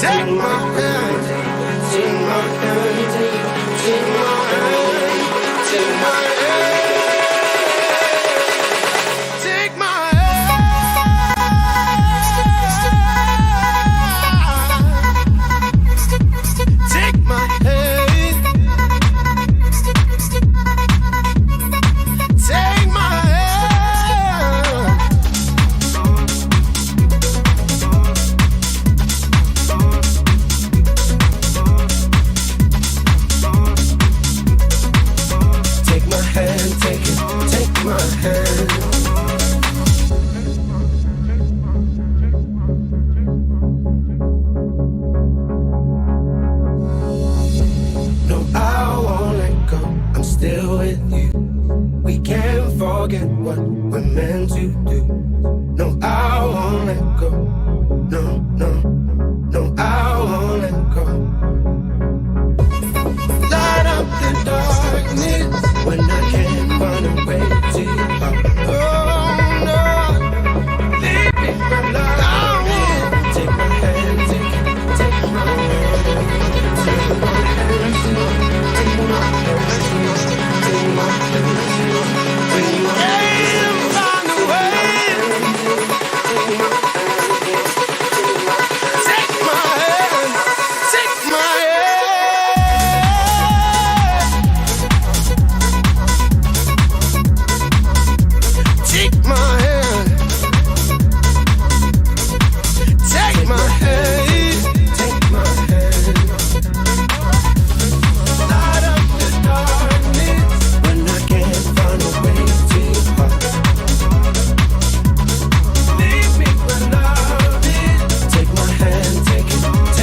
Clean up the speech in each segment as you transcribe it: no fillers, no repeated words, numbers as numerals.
Take my hand, take my hand, take my hand, take my hand, take my hand, take my hand, take my still with you. We can't forget what we're meant to do. No, I won't let go. No, no, no, I won't let go. Light up the darkness when I can't run away to you. Oh, no, leave me alone. I won't. Take my hand, take my hand,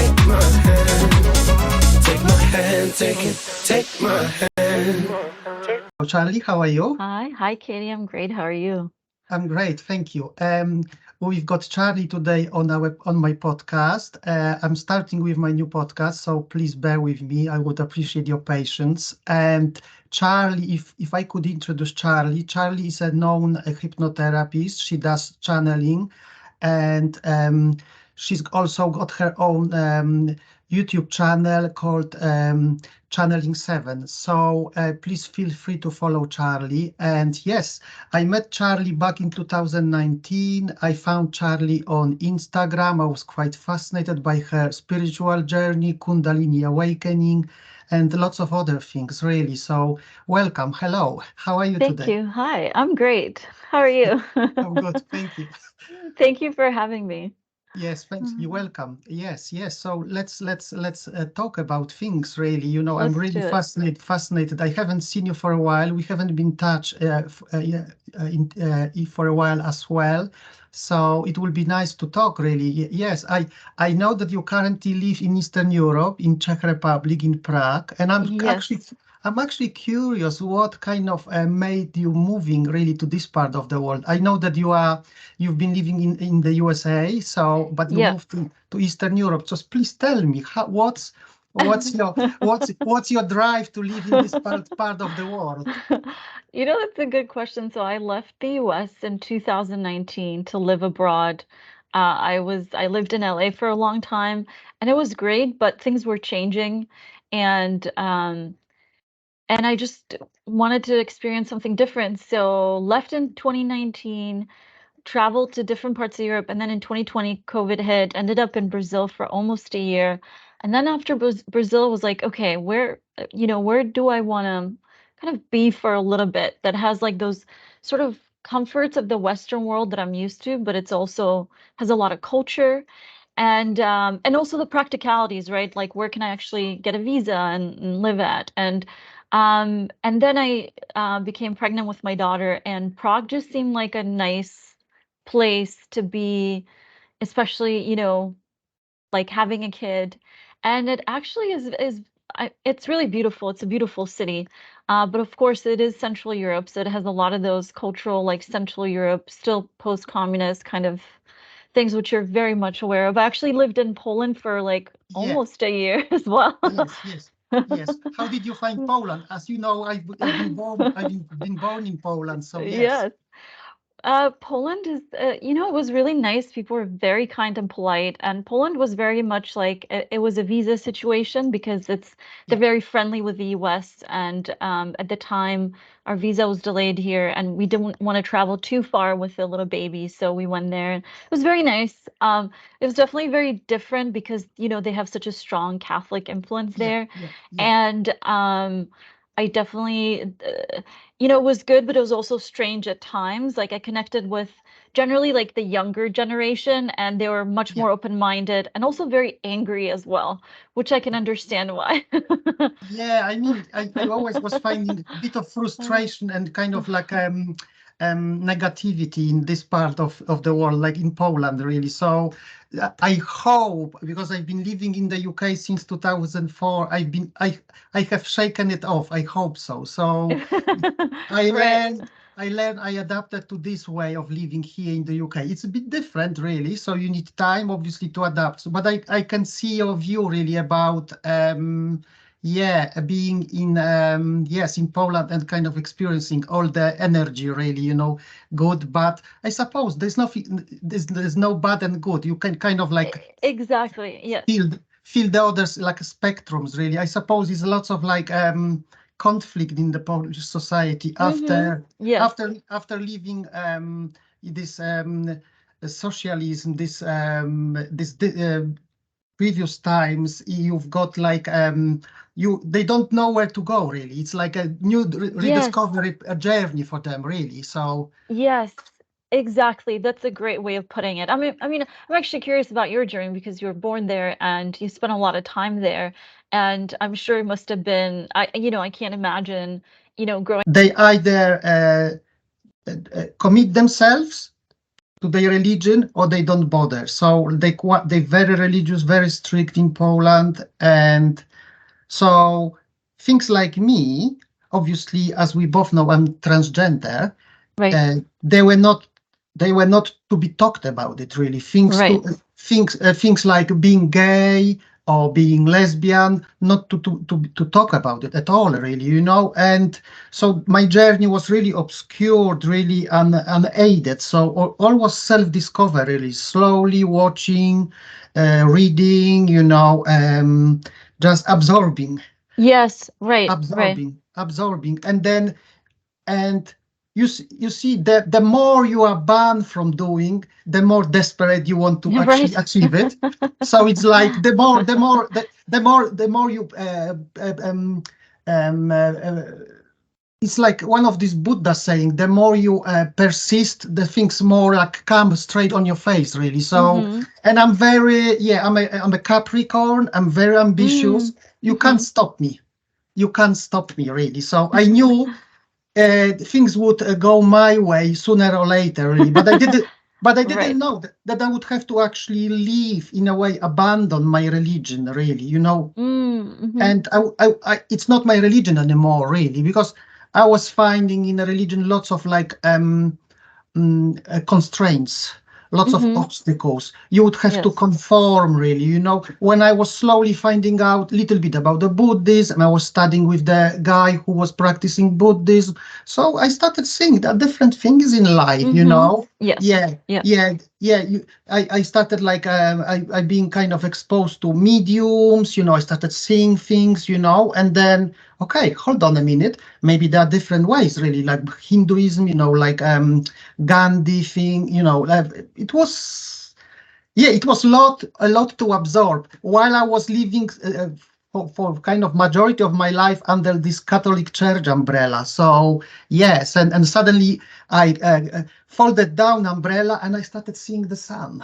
take my hand, take my hand. Take my hand. Charlie, how are you? Hi, Katie. I'm great. How are you? I'm great, thank you. We've got Charlie today on my podcast. I'm starting with my new podcast, so please bear with me. I would appreciate your patience. And Charlie, if I could introduce Charlie. Charlie is a known hypnotherapist. She does channeling, and she's also got her own YouTube channel called Channeling 7. So please feel free to follow Charlie. And yes, I met Charlie back in 2019. I found Charlie on Instagram. I was quite fascinated by her spiritual journey, Kundalini awakening, and lots of other things, really. So welcome. Hello. How are you today? Thank you. Hi, I'm great. How are you? I'm good. Thank you. Thank you for having me. Yes, thanks. You're welcome. Yes. So let's talk about things. Really, you know, I'm really fascinated. I haven't seen you for a while. We haven't been in touch for a while as well. So it will be nice to talk. Really, yes. I know that you currently live in Eastern Europe, in Czech Republic, in Prague, and I'm actually curious what kind of made you moving really to this part of the world. I know that you've been living in the USA, but you moved to Eastern Europe. Just please tell me what's your drive to live in this part of the world? You know, that's a good question. So I left the US in 2019 to live abroad. I lived in LA for a long time, and it was great, but things were changing, and I just wanted to experience something different. So left in 2019, traveled to different parts of Europe, and then in 2020, COVID hit, ended up in Brazil for almost a year. And then after Brazil was like, okay, where do I want to kind of be for a little bit that has like those sort of comforts of the Western world that I'm used to, but it's also has a lot of culture and also the practicalities, right? Like where can I actually get a visa and live at? And then I became pregnant with my daughter, and Prague just seemed like a nice place to be, especially, like having a kid. And it actually it's really beautiful. It's a beautiful city. But of course it is Central Europe, so it has a lot of those cultural, like Central Europe, still post-communist kind of things, which you're very much aware of. I actually lived in Poland for like almost a year as well. Yes. How did you find Poland? As you know, I've been born in Poland, so yes. Poland is, it was really nice. People were very kind and polite, and Poland was very much like it was a visa situation because they're Yeah, very friendly with the U.S. And at the time, our visa was delayed here, and we didn't want to travel too far with the little baby, so we went there. And it was very nice. It was definitely very different because they have such a strong Catholic influence yeah, there, yeah, yeah. and I definitely. It was good, but it was also strange at times. Like I connected with generally like the younger generation, and they were much Yeah. more open-minded and also very angry as well, which I can understand why. Yeah, I mean, I always was finding a bit of frustration and kind of like negativity in this part of the world, like in Poland, really. So I hope, because I've been living in the UK since 2004, I have shaken it off. I hope so. So I Right. learned, I adapted to this way of living here in the UK. It's a bit different, really. So you need time, obviously, to adapt. So, but I can see your view really about, yeah, being in, yes, in Poland and kind of experiencing all the energy, really, good, bad. I suppose there's no bad and good. You can kind of like Exactly. Yes. feel feel the others like spectrums, really. I suppose it's lots of like conflict in the Polish society Mm-hmm. Yes. after leaving this socialism, this previous times. You've got like they don't know where to go, really. It's like a new Yes. rediscovery, a journey for them, really. So Yes, exactly. That's a great way of putting it. I mean, I'm actually curious about your journey because you were born there and you spent a lot of time there, and I'm sure it must have been, I can't imagine, growing. they either commit themselves to their religion or they don't bother. So they very religious, very strict in Poland, and so things like me, obviously, as we both know, I'm transgender. Right, They were not to be talked about it, really. right. Things like being gay or being lesbian, not to talk about it at all, really, and so my journey was really obscured, really unaided. So all was self-discovery, really, slowly watching, reading, just absorbing, Yes, right. absorbing, and you see that the more you are banned from doing, the more desperate you want to actually Right. achieve it. So it's like the more you um, uh, uh, it's like one of these Buddha saying, the more you persist, the things more like come straight on your face, really. So, Mm-hmm. and I'm a Capricorn. I'm very ambitious. Mm, You can't mm-hmm. stop me. You can't stop me, really. So I knew things would go my way sooner or later, really. But I didn't. But I didn't Right. know that I would have to actually leave, in a way, abandon my religion, really. Mm-hmm. And it's not my religion anymore, really, because I was finding in a religion lots of like constraints, lots of Mm-hmm. obstacles. You would have to Yes. conform, really. When I was slowly finding out a little bit about the Buddhism, I was studying with the guy who was practicing Buddhism. So I started seeing that different things in life, Mm-hmm. Yes. Yeah, Yeah. yeah. I started like I being kind of exposed to mediums. I started seeing things, and then okay, hold on a minute. Maybe there are different ways, really, like Hinduism, like Gandhi thing, it was a lot to absorb while I was living for kind of majority of my life under this Catholic Church umbrella. So yes, and suddenly I folded down umbrella and I started seeing the sun,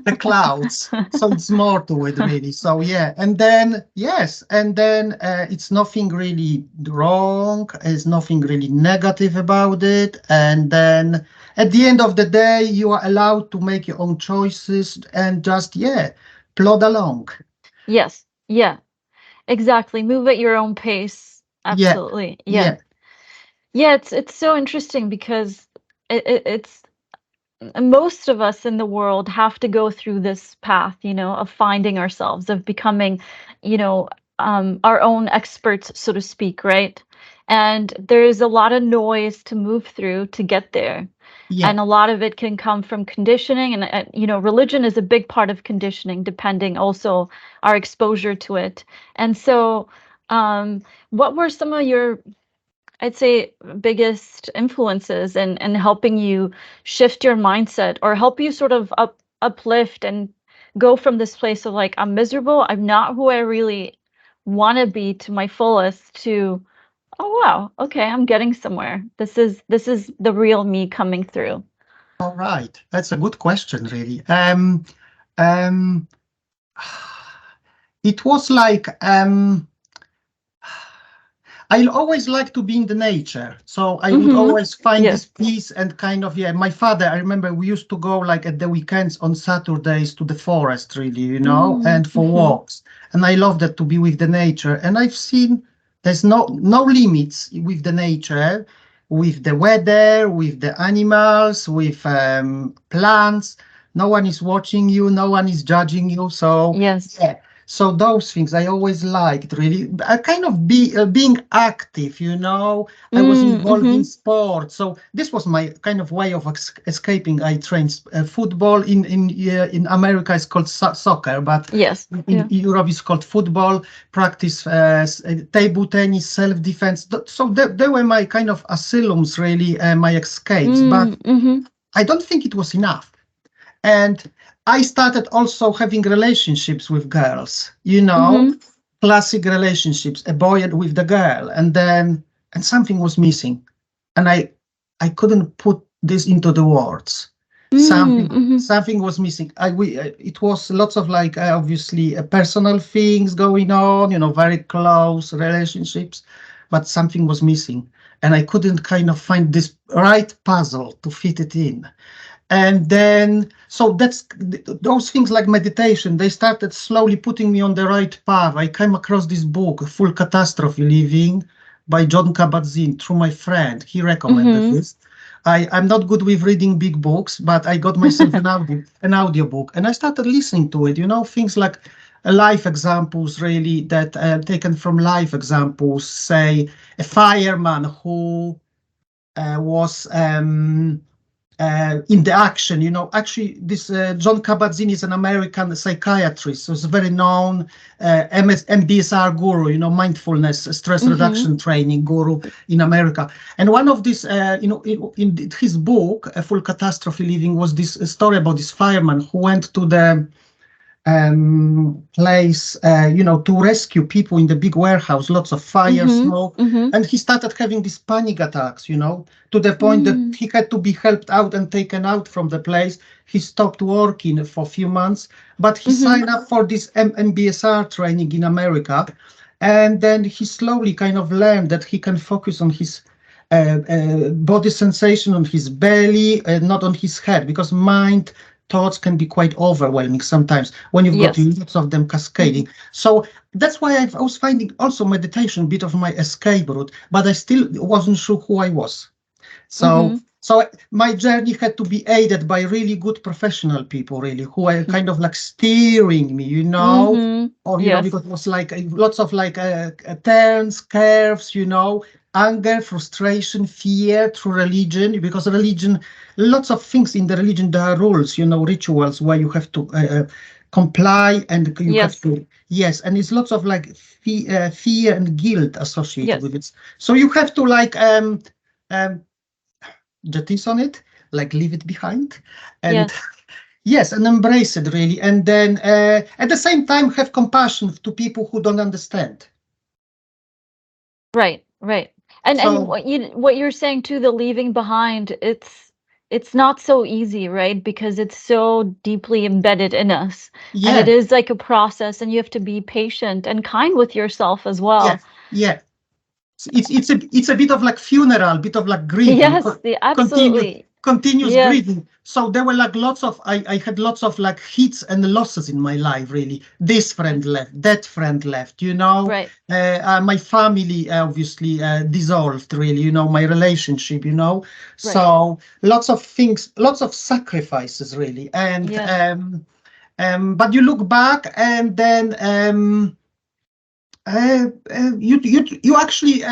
the clouds. So it's more to it, really. So yeah, and then yes, and then it's nothing really wrong. There's nothing really negative about it. And then at the end of the day, you are allowed to make your own choices and just plod along. Yes. Yeah. Exactly. Move at your own pace. Yeah, Absolutely. Yeah. yeah, Yeah, it's so interesting because it's most of us in the world have to go through this path, of finding ourselves, of becoming, you know, our own experts, so to speak, right? and there's a lot of noise to move through to get there. Yeah. And a lot of it can come from conditioning, and you know, religion is a big part of conditioning, depending also our exposure to it. And so, what were some of your, I'd say, biggest influences in helping you shift your mindset or help you sort of uplift and go from this place of like, I'm miserable, I'm not who I really want to be to my fullest, to, oh wow, okay, I'm getting somewhere. This is the real me coming through. All right. That's a good question, really. Um, it was like I always like to be in the nature, so I would Mm-hmm. always find Yes. this peace and kind of, yeah. My father, I remember we used to go like at the weekends on Saturdays to the forest, really, and for Mm-hmm. walks. And I love that, to be with the nature. And I've seen there's no limits with the nature, with the weather, with the animals, with plants. No one is watching you, no one is judging you. So Yes. yeah, so those things I always liked, really. I kind of being active, I was involved in Mm-hmm. sports, so this was my kind of way of escaping. I trained football in America. It's called soccer, but Yes. in Yeah. Europe it's called football. Practice table tennis, self-defense. So they were my kind of asylums, really, my escapes. But Mm-hmm. I don't think it was enough. And I started also having relationships with girls, Mm-hmm. classic relationships, a boy with the girl, and something was missing. And I couldn't put this into the words. Mm-hmm. Something was missing. It was lots of like obviously personal things going on, very close relationships, but something was missing, and I couldn't kind of find this right puzzle to fit it in. And then, so those things like meditation, they started slowly putting me on the right path. I came across this book, Full Catastrophe Living, by John Kabat-Zinn, through my friend. He recommended Mm-hmm. this. I'm not good with reading big books, but I got myself an audio book, and I started listening to it. Things like life examples, really, that taken from life examples. Say a fireman who was in the action. Actually, this John Kabat-Zinn is an American psychiatrist, so he's a very known MBSR guru, mindfulness, stress Mm-hmm. reduction training guru in America. And one of these, in his book, A Full Catastrophe Living, was this story about this fireman who went to the place, to rescue people in the big warehouse, lots of fire, Mm-hmm. smoke, Mm-hmm. and he started having these panic attacks, to the point that Mm. he had to be helped out and taken out from the place. He stopped working for a few months, but he Mm-hmm. signed up for this MBSR training in America, and then he slowly kind of learned that he can focus on his body sensation, on his belly, not on his head, because mind thoughts can be quite overwhelming sometimes when you've got Yes. lots of them Mm-hmm. cascading. So that's why I was finding also meditation a bit of my escape route, but I still wasn't sure who I was. So Mm-hmm. so my journey had to be aided by really good professional people, really, who are kind of like steering me, Mm-hmm. or Yes. because it was like lots of like turns, curves, anger, frustration, fear through religion, because religion, lots of things in the religion, there are rules, rituals where you have to comply, and you have Yes. to, yes, and it's lots of like fear and guilt associated Yes. with it. So you have to like um jettison it, like leave it behind, and Yes. yes, and embrace it, really, and then at the same time have compassion to people who don't understand. Right. Right. And So what you're saying too, the leaving behind, it's not so easy, right? Because it's so deeply embedded in us. And it yeah, is like a process, and you have to be patient and kind with yourself as yeah, well. yeah. It's a bit of like funeral, bit of like grieving, Yes, continue absolutely. continuous Yes. grieving. So there were like lots of I had lots of like hits and losses in my life, really. This friend Yes. left, that friend left, Right. my family obviously dissolved, really, my relationship, Right. so lots of things, lots of sacrifices, really. And Yes. but you look back, and then you actually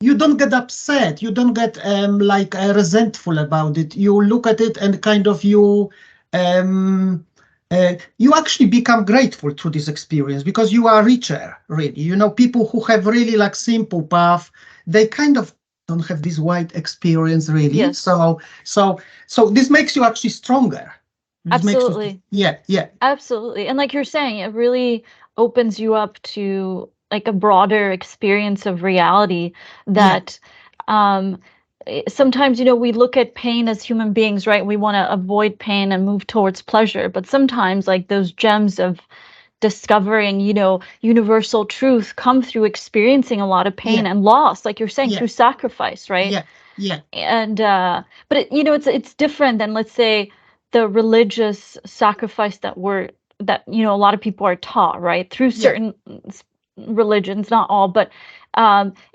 you don't get upset, you don't get like resentful about it. You look at it and kind of um, you actually become grateful through this experience because you are richer, really. You know, people who have really like simple path, they kind of don't have this wide experience, really. Yes, So this makes you actually stronger. This makes you, absolutely. yeah, yeah, Absolutely. And like you're saying, it really opens you up to like a broader experience of reality yeah, that um sometimes, we look at pain as human beings, right? We want to avoid pain and move towards pleasure, but sometimes like those gems of discovering, universal truth come through experiencing a lot of pain yeah, and loss, like you're saying, yeah, through sacrifice, right? yeah, yeah, And but it's different than, let's say, the religious sacrifice that a lot of people are taught, right, through yeah, certain religions, not all, but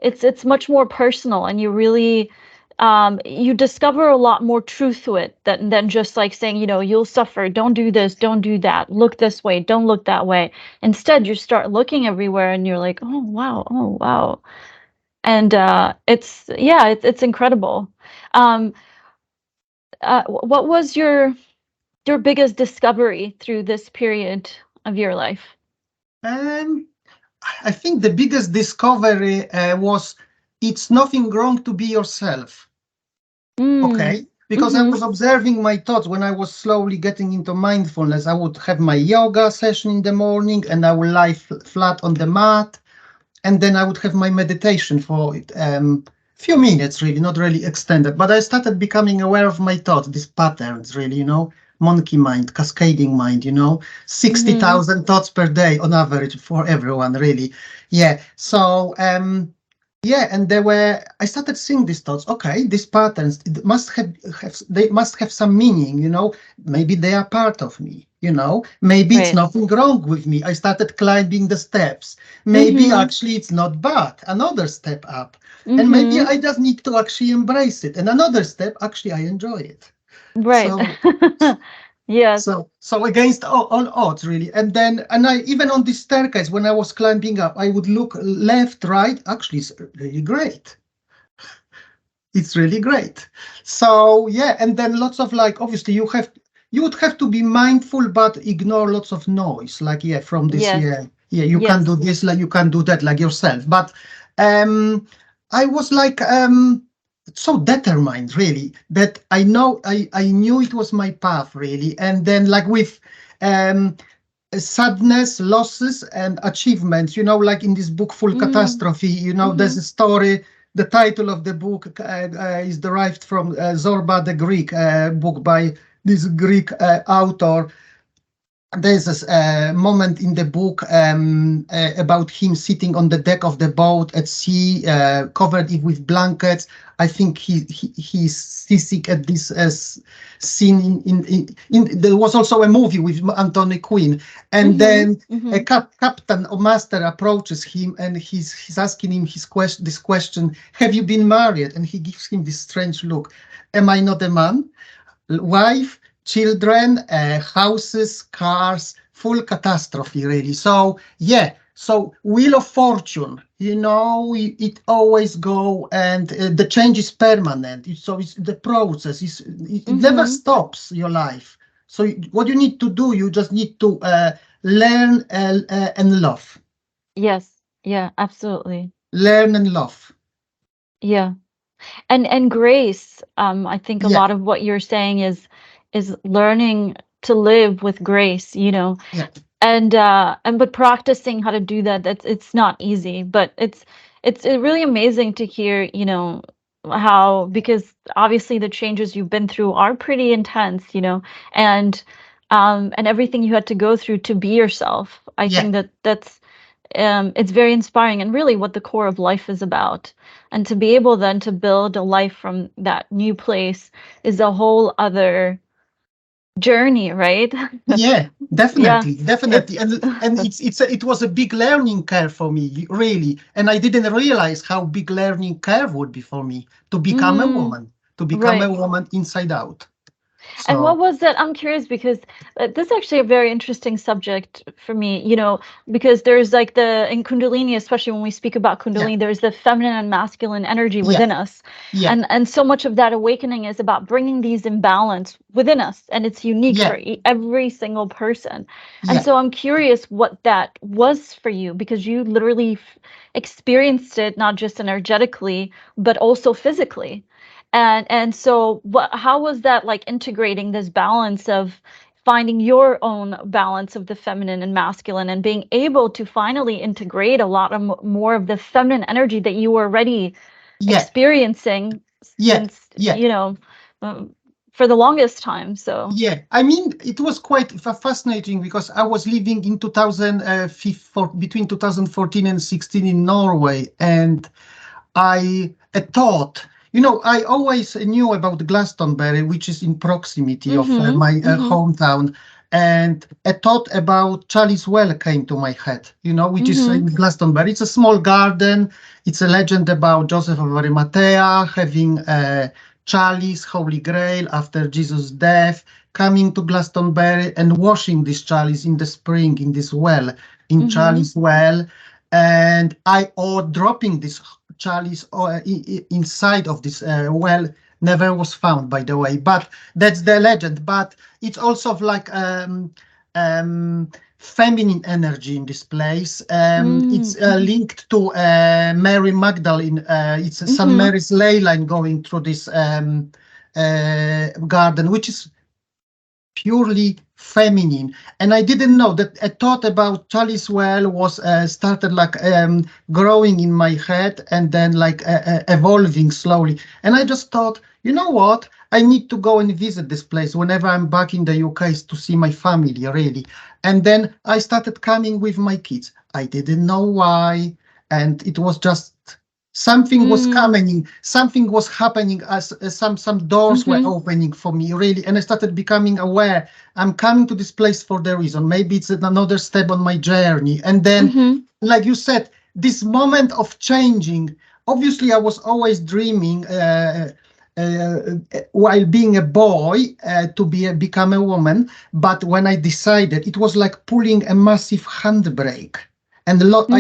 it's much more personal, and you discover a lot more truth to it than just like saying, you'll suffer, don't do this, don't do that, look this way, don't look that way. Instead, you start looking everywhere and you're like, oh wow, oh wow. And it's yeah, it's incredible. Um, what was your biggest discovery through this period of your life? um I think the biggest discovery was it's nothing wrong to be yourself. Mm. Okay. Because I Mm-hmm. was observing my thoughts when I was slowly getting into mindfulness. I would have my yoga session in the morning and I would lie flat on the mat. And then I would have my meditation for few minutes, really, not really extended. But I started becoming aware of my thoughts, these patterns, really, monkey mind, cascading mind, Mm-hmm. 60,000 thoughts per day on average for everyone, really. Yeah. So, yeah, and I started seeing these thoughts. Okay, these patterns, they must have some meaning, maybe they are part of me, maybe it's Right. nothing wrong with me. I started climbing the steps. Maybe Mm-hmm. actually it's not bad, another step up. And maybe Mm-hmm. I just need to actually embrace it. And another step, actually, I enjoy it. Right. So Yes. so against all odds, really. And I even on this staircase, when I was climbing up, I would look left, right. Actually, it's really great. It's really great. So yeah, and then lots of like obviously you would have to be mindful but ignore lots of noise. Like yeah, from this Yes. yeah, you can do Yes. this, like you can do that like yourself. But um I was like so determined really that I knew it was my path really. And then like with um sadness, losses, and achievements. Like in this book, Full Mm. Catastrophe, Mm-hmm. there's a story. The title of the book is derived from Zorba the Greek, book by this Greek author. There's a moment in the book about him sitting on the deck of the boat at sea, covered it with blankets. I think he's seasick at this scene. There was also a movie with Anthony Quinn, and Mm-hmm. then a Mm-hmm. captain or master approaches him, and he's asking him this question: "Have you been married?" And he gives him this strange look. Am I not a man? Wife, children, houses, cars, full catastrophe, really. So, yeah. So, Wheel of Fortune, it always go and the change is permanent. It's the process. It never Mm-hmm. stops your life. So, what you need to do, you just need to learn and love. Yes. Yeah, absolutely. Learn and love. Yeah. And grace, I think a Yeah, lot of what you're saying is learning to live with grace, yeah, and but practicing how to do that, it's not easy, but it's really amazing to hear, how, because obviously the changes you've been through are pretty intense, and and everything you had to go through to be yourself. I yeah. think that's it's very inspiring and really what the core of life is about. And to be able then to build a life from that new place is a whole other journey, right? Yeah, Yeah, definitely, it's definitely, and it was a big learning curve for me, really, and I didn't realize how big learning curve would be for me to become a mm, woman, to become a right. woman inside out. And what So was that? I'm curious because this is actually a very interesting subject for me, because there's like in Kundalini, especially when we speak about yeah, Kundalini, there's the feminine and masculine energy yeah, within us. yeah, And so much of that awakening is about bringing these imbalance within us, and it's unique yeah, for every single person. And yeah, so I'm curious what that was for you, because you literally experienced it not just energetically, but also physically. And so how was that like integrating this balance of finding your own balance of the feminine and masculine and being able to finally integrate a lot of more of the feminine energy that you were already yeah, experiencing yeah, since, yeah. um, for the longest time. So, Yeah, I mean, it was quite fascinating because I was living in 2004, between 2014 and 16 in Norway, and I thought, I always knew about Glastonbury, which is in proximity of mm-hmm, my mm-hmm, hometown, and a thought about Chalice Well came to my head, which is mm-hmm, in Glastonbury. It's a small garden. It's a legend about Joseph of Arimathea having a chalice, Holy Grail, after Jesus' death, coming to Glastonbury and washing this chalice in the spring in this well, in mm-hmm, Chalice Well, and or dropping this chalice inside of this well never was found, by the way, but that's the legend. But it's also like feminine energy in this place. It's mm-hmm, linked to Mary Magdalene. It's St. mm-hmm, Mary's ley line going through this garden, which is purely feminine. And I didn't know that a thought about Chalice Well was started like growing in my head and then like evolving slowly. And I just thought, you know what? I need to go and visit this place whenever I'm back in the UK to see my family, really. And then I started coming with my kids. I didn't know why. And it was just something was mm, coming, something was happening as some doors were mm-hmm, opening for me, really. And I started becoming aware I'm coming to this place for the reason. Maybe it's another step on my journey. And then, mm-hmm, like you said, this moment of changing, obviously I was always dreaming while being a boy to become a woman. But when I decided, it was like pulling a massive handbrake. And a lot,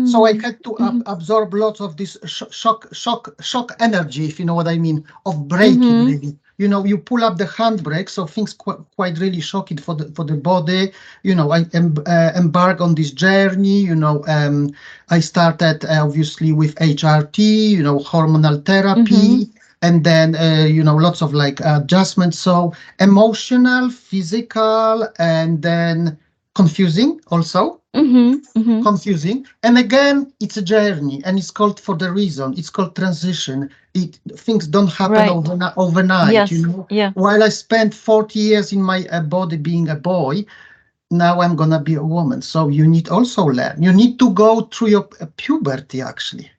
so I had to mm-hmm, absorb lots of this shock energy, if you know what I mean, of braking. mm-hmm. Really, you pull up the handbrake, so things quite really shocking for the body. I embark on this journey. I started obviously with HRT, hormonal Mm-hmm. therapy, and then lots of like adjustments. So emotional, physical, and then confusing also, Mhm, mhm. confusing. And again, it's a journey, and it's called for the reason. It's called transition. Things don't happen Right. overnight. Yes. Yeah. While I spent 40 years in my body being a boy, now I'm gonna be a woman. So you need also learn. You need to go through your puberty, actually.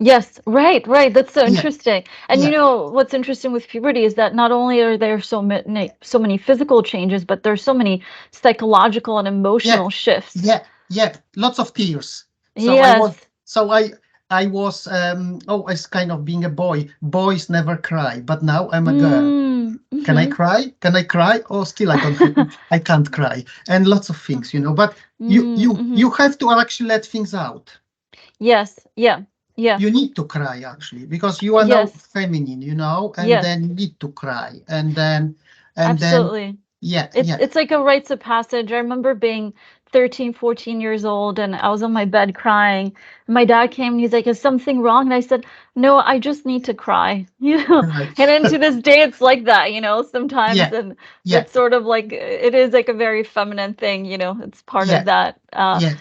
Yes. Right. Right. That's so Yeah, interesting. And yeah, what's interesting with puberty is that not only are there so many physical changes, but there's so many psychological and yeah, emotional shifts. yeah, yeah. Lots of tears. So I was, Yes. so I was always kind of being a boy. Boys never cry, but now I'm a girl. Mm, Can I mhm. cry? Can I cry? Oh, still I don't have, I can't cry. And lots of things. But you Mm, you mhm. you have to actually let things out. Yes. Yeah. Yeah. You need to cry actually because you are now Yes. feminine, and Yes. then you need to cry. And then Absolutely. yeah, It's yeah, it's like a rites of passage. I remember being 13, 14 years old, and I was on my bed crying. My dad came and he's like, "Is something wrong?" And I said, "No, I just need to cry." right. And then to this day it's like that, sometimes, Yeah, and yeah, it's sort of like it is like a very feminine thing. It's part of yeah, that yeah,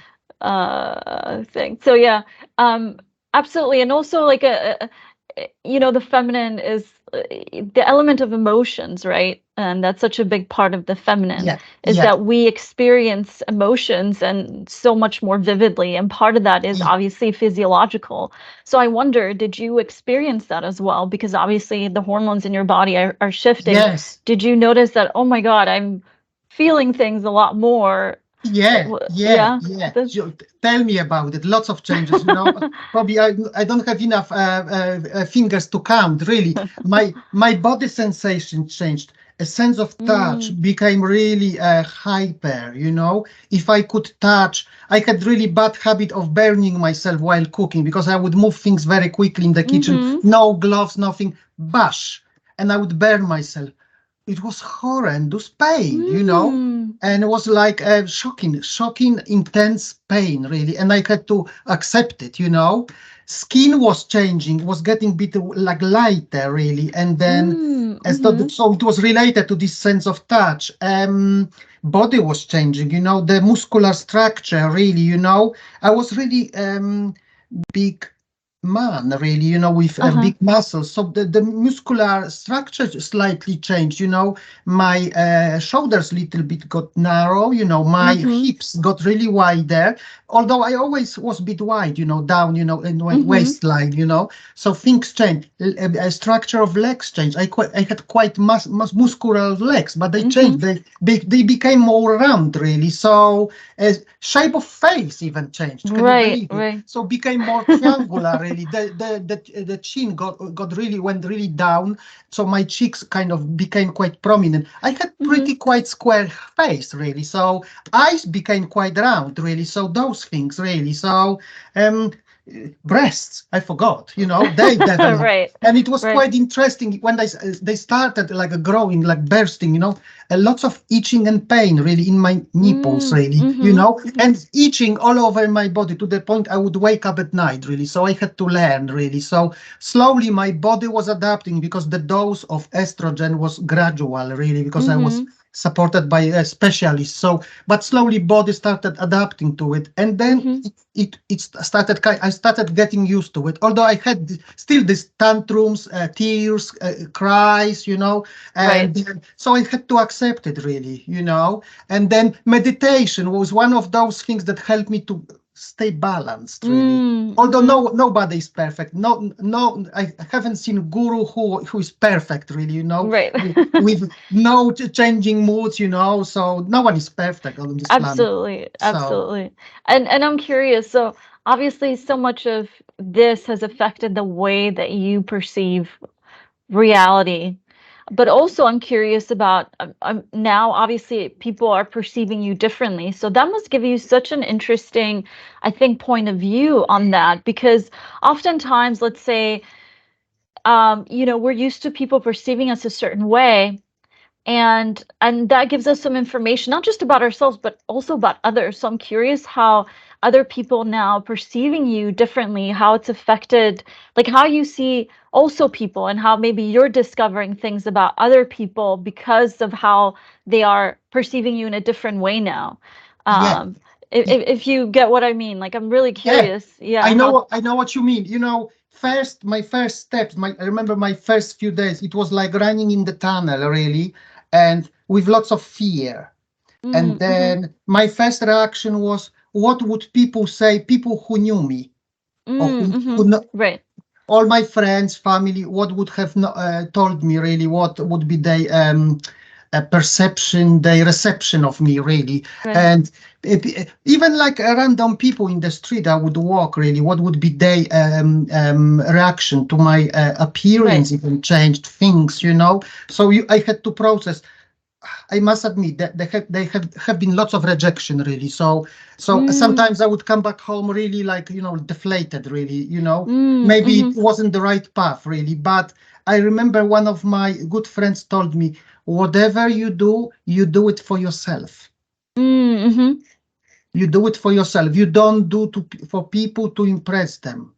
thing. So yeah, um absolutely. And also like the feminine is the element of emotions, right? And that's such a big part of the feminine, yeah, is yeah, that we experience emotions and so much more vividly, and part of that is yeah. obviously physiological. So I wonder, did you experience that as well? Because obviously the hormones in your body are shifting. Yes. Did you notice that, oh my God, I'm feeling things a lot more? Yeah, yeah, Yeah. yeah. So tell me about it. Lots of changes. Probably I don't have enough fingers to count. Really, my body sensation changed. a sense of touch Mm. became really hyper, if I could touch. I had really bad habit of burning myself while cooking because I would move things very quickly in the kitchen, Mm-hmm. no gloves, nothing, bash, and I would burn myself. It was horrendous pain, Mm. and it was like a shocking, intense pain, really. And I had to accept it, Skin was changing, was getting bit like lighter, really. And then, Mm. as though, Mm-hmm. so it was related to this sense of touch. Body was changing, the muscular structure, really, I was really big man, really, with Uh-huh. big muscles. So the muscular structure slightly changed, My shoulders little bit got narrow, my Mm-hmm. hips got really wider, although I always was a bit wide, down, in my Mm-hmm. waistline, So things changed. Structure of legs changed. I had quite muscular legs, but they changed. Mm-hmm. They became more round, really. So shape of face even changed. Can you Right, believe it? right. So became more triangular, really. The chin got really went really down. So my cheeks kind of became quite prominent. I had Mm-hmm. pretty quite square face, really. So eyes became quite round, really. So those things, really. So um breasts, I forgot, they developed. Right, And it was right. quite interesting when they started like growing, like bursting, a lot of itching and pain really in my nipples, Mm. really, Mm-hmm. Mm-hmm. and itching all over my body to the point I would wake up at night, really. So I had to learn, really. So slowly my body was adapting because the dose of estrogen was gradual, really, because I was Mm-hmm. supported by a specialist. So, but slowly body started adapting to it, and then Mm-hmm. it started. I started getting used to it. Although I had still these tantrums, tears, cries, Right. and so I had to accept it, really, And then meditation was one of those things that helped me to stay balanced, really. Mm. Although Mm-hmm. nobody is perfect. No, I haven't seen guru who is perfect, really. Right. With no changing moods. So no one is perfect on this planet. Absolutely, So absolutely. And I'm curious, so obviously so much of this has affected the way that you perceive reality. But also I'm curious about now obviously people are perceiving you differently. So that must give you such an interesting, I think, point of view on that because oftentimes, let's say, we're used to people perceiving us a certain way and that gives us some information not just about ourselves but also about others. So I'm curious how other people now perceiving you differently, how it's affected, like how you see also people and how maybe you're discovering things about other people because of how they are perceiving you in a different way now. yeah, um if you get what I mean, like I'm really yeah. curious, yeah, how. I know what you mean. My first steps, I remember my first few days, it was like running in the tunnel, really, and with lots of fear. And Mm-hmm. then my first reaction was, what would people say, people who knew me, or Mm-hmm. who know, Right, all my friends, family, what would have told me, really, what would be the perception, the reception of me, really. right, And even like random people in the street, I would walk, really, what would be their reaction to my right. appearance, even changed things, So I had to process. I must admit that have been lots of rejection, really. So Mm. sometimes I would come back home really like, deflated, really, Mm, maybe it mhm, wasn't the right path, really. But I remember one of my good friends told me, whatever you do it for yourself. mm, mhm. You do it for yourself. You don't do for people to impress them.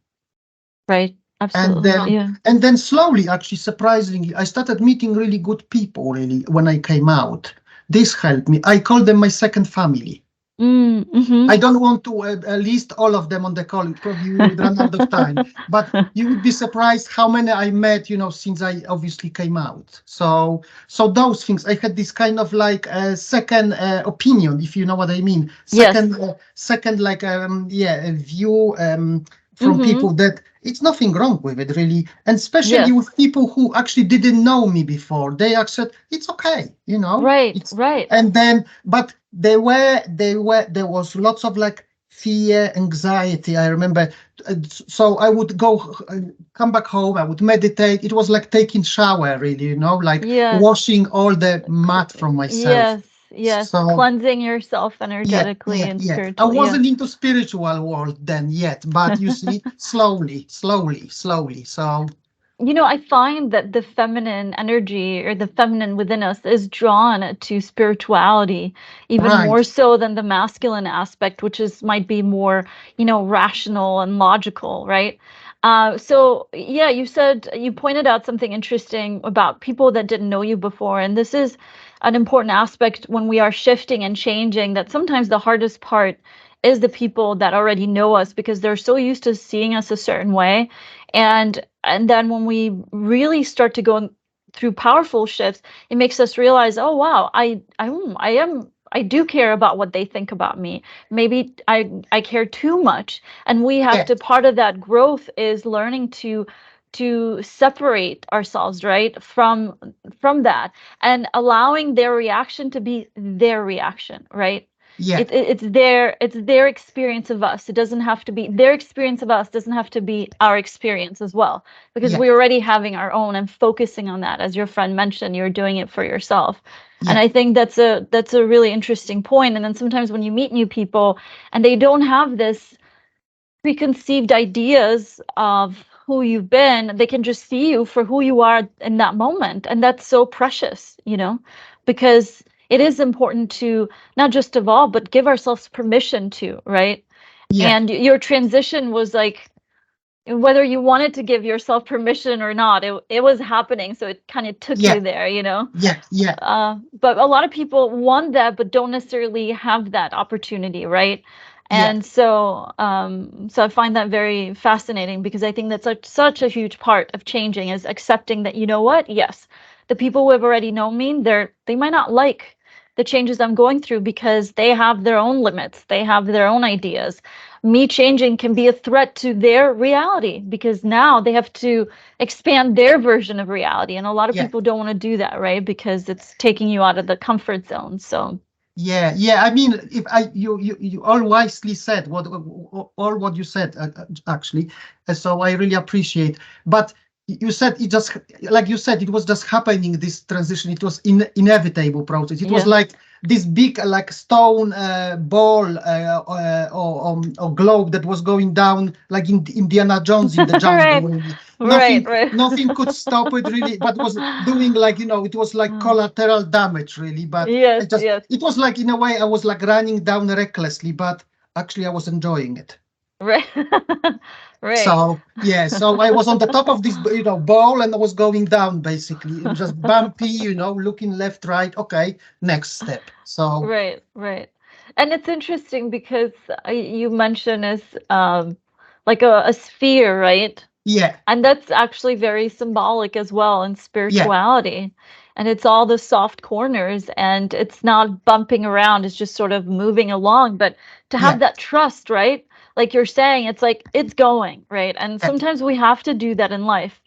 Right, And absolutely, then yeah. and then slowly, actually, surprisingly, I started meeting really good people, really, when I came out. This helped me. I call them my second family. Mm, I mhm. don't want to list all of them on the call. Probably we would run out of time. But you would be surprised how many I met, since I obviously came out. So those things, I had this kind of like a second opinion, if you know what I mean. Yes. Second, like a view from people Mhm. that it's nothing wrong with it, really, and especially Yes. with people who actually didn't know me before. They accept it's okay, Right, it's right. and then but there was lots of like fear, anxiety. I remember, so I would come back home. I would meditate. It was like taking shower, really, like Yes. washing all the mud from myself. Yes, yes, So cleansing yourself yeah, energetically yeah, and yeah. I spiritually. Yes. wasn't into spiritual world then yet, but you see, slowly, slowly, slowly. So I find that the feminine energy or the feminine within us is drawn to spirituality even more right, so than the masculine aspect, which is might be more, rational and logical, right? So yeah, you pointed out something interesting about people that didn't know you before, and this is an important aspect when we are shifting and changing, that sometimes the hardest part is the people that already know us because they're so used to seeing us a certain way. And then when we really start to go through powerful shifts, it makes us realize, oh wow, I do care about what they think about me. Maybe I care too much. And we have yeah, to, part of that growth is learning to separate ourselves, right, from that, and allowing their reaction to be their reaction, right? yeah, It's their experience of us. It doesn't have to be their experience of us, doesn't have to be our experience as well, because yeah, we're already having our own and focusing on that. As your friend mentioned, you're doing it for yourself. And yeah, I think that's a really interesting point. And then sometimes when you meet new people and they don't have this preconceived ideas of who you've been, they can just see you for who you are in that moment. And that's so precious, because it is important to not just evolve, but give ourselves permission to, right? yeah, And your transition was like, whether you wanted to give yourself permission or not, it was happening. So it kind of took yeah, you there. yeah, yeah, But a lot of people want that, but don't necessarily have that opportunity, right? yeah, And so I find that very fascinating because I think that's such a huge part of changing is accepting that, you know what? Yes, the people who have already known me, they might not like the changes I'm going through because they have their own limits, they have their own ideas. Me changing can be a threat to their reality because now they have to expand their version of reality. And a lot of yeah. people don't want to do that, right? Because it's taking you out of the comfort zone. So, Yeah, yeah. I mean, if I you all wisely said all what you said actually. So I really appreciate. But you said it just like you said it was just happening. This transition. It was inevitable process. It was yeah. like this big like stone ball or globe that was going down like in Indiana Jones in the jungle. Right. Really. Right, right. Nothing could stop it really. But was doing like it was like collateral damage really. But Yes, I just yes. it was like in a way I was like running down recklessly, but actually I was enjoying it. Right. Right. So yeah, so I was on the top of this ball and I was going down basically. It was just bumpy, looking left, right. Okay, next step. So Right, right. And it's interesting because you mentioned as like a sphere, right? yeah, And that's actually very symbolic as well in yeah, spirituality. And it's all the soft corners and it's not bumping around, it's just sort of moving along. But to have yeah, that trust, right? Like you're saying, it's like it's going, right? And yeah, sometimes we have to do that in life.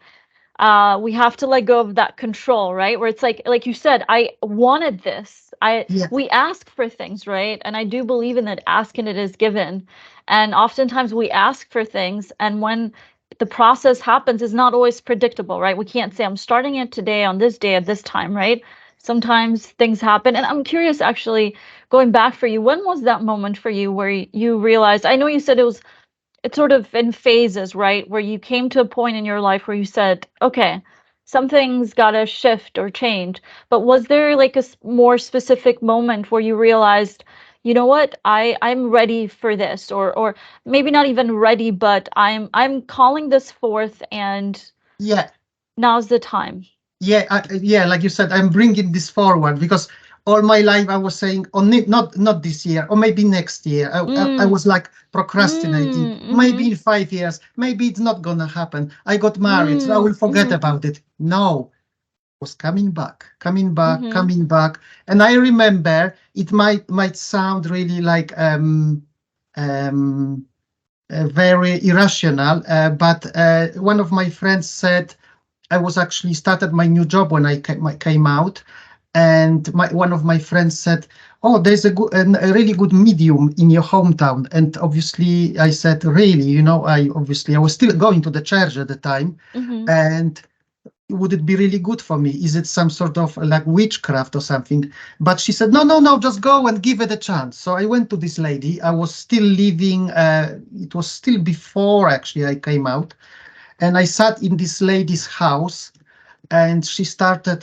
We have to let go of that control, right? Where it's like you said, I wanted this. yeah, We ask for things, right? And I do believe in that asking it is given. And oftentimes we ask for things, and when the process happens, is not always predictable, right? We can't say I'm starting it today on this day at this time, right? Sometimes things happen. And I'm curious, actually, going back for you, when was that moment for you where you realized? I know you said it's sort of in phases, right? Where you came to a point in your life where you said, okay, something's got to shift or change. But was there like a more specific moment where you realized, you know what, I'm ready for this, or maybe not even ready, but I'm calling this forth, and yeah. now's the time. Yeah, yeah, like you said, I'm bringing this forward because all my life I was saying, oh, not this year, or maybe next year. I Mm, was like procrastinating. Maybe mm-hmm, in 5 years, maybe it's not gonna happen. I got married, so I will forget mm-hmm, about it. No, it was coming back, coming back, mm-hmm. coming back. And I remember it might sound really like um, very irrational, but one of my friends said I was actually started my new job when I came out, And one of my friends said, "Oh, there's a really good medium in your hometown." And obviously, I said, "Really?" I was still going to the church at the time, Mm-hmm. and would it be really good for me? Is it some sort of like witchcraft or something? But she said, no, no, no, just go and give it a chance. So I went to this lady. I was still living, it was still before actually I came out. And I sat in this lady's house, and she started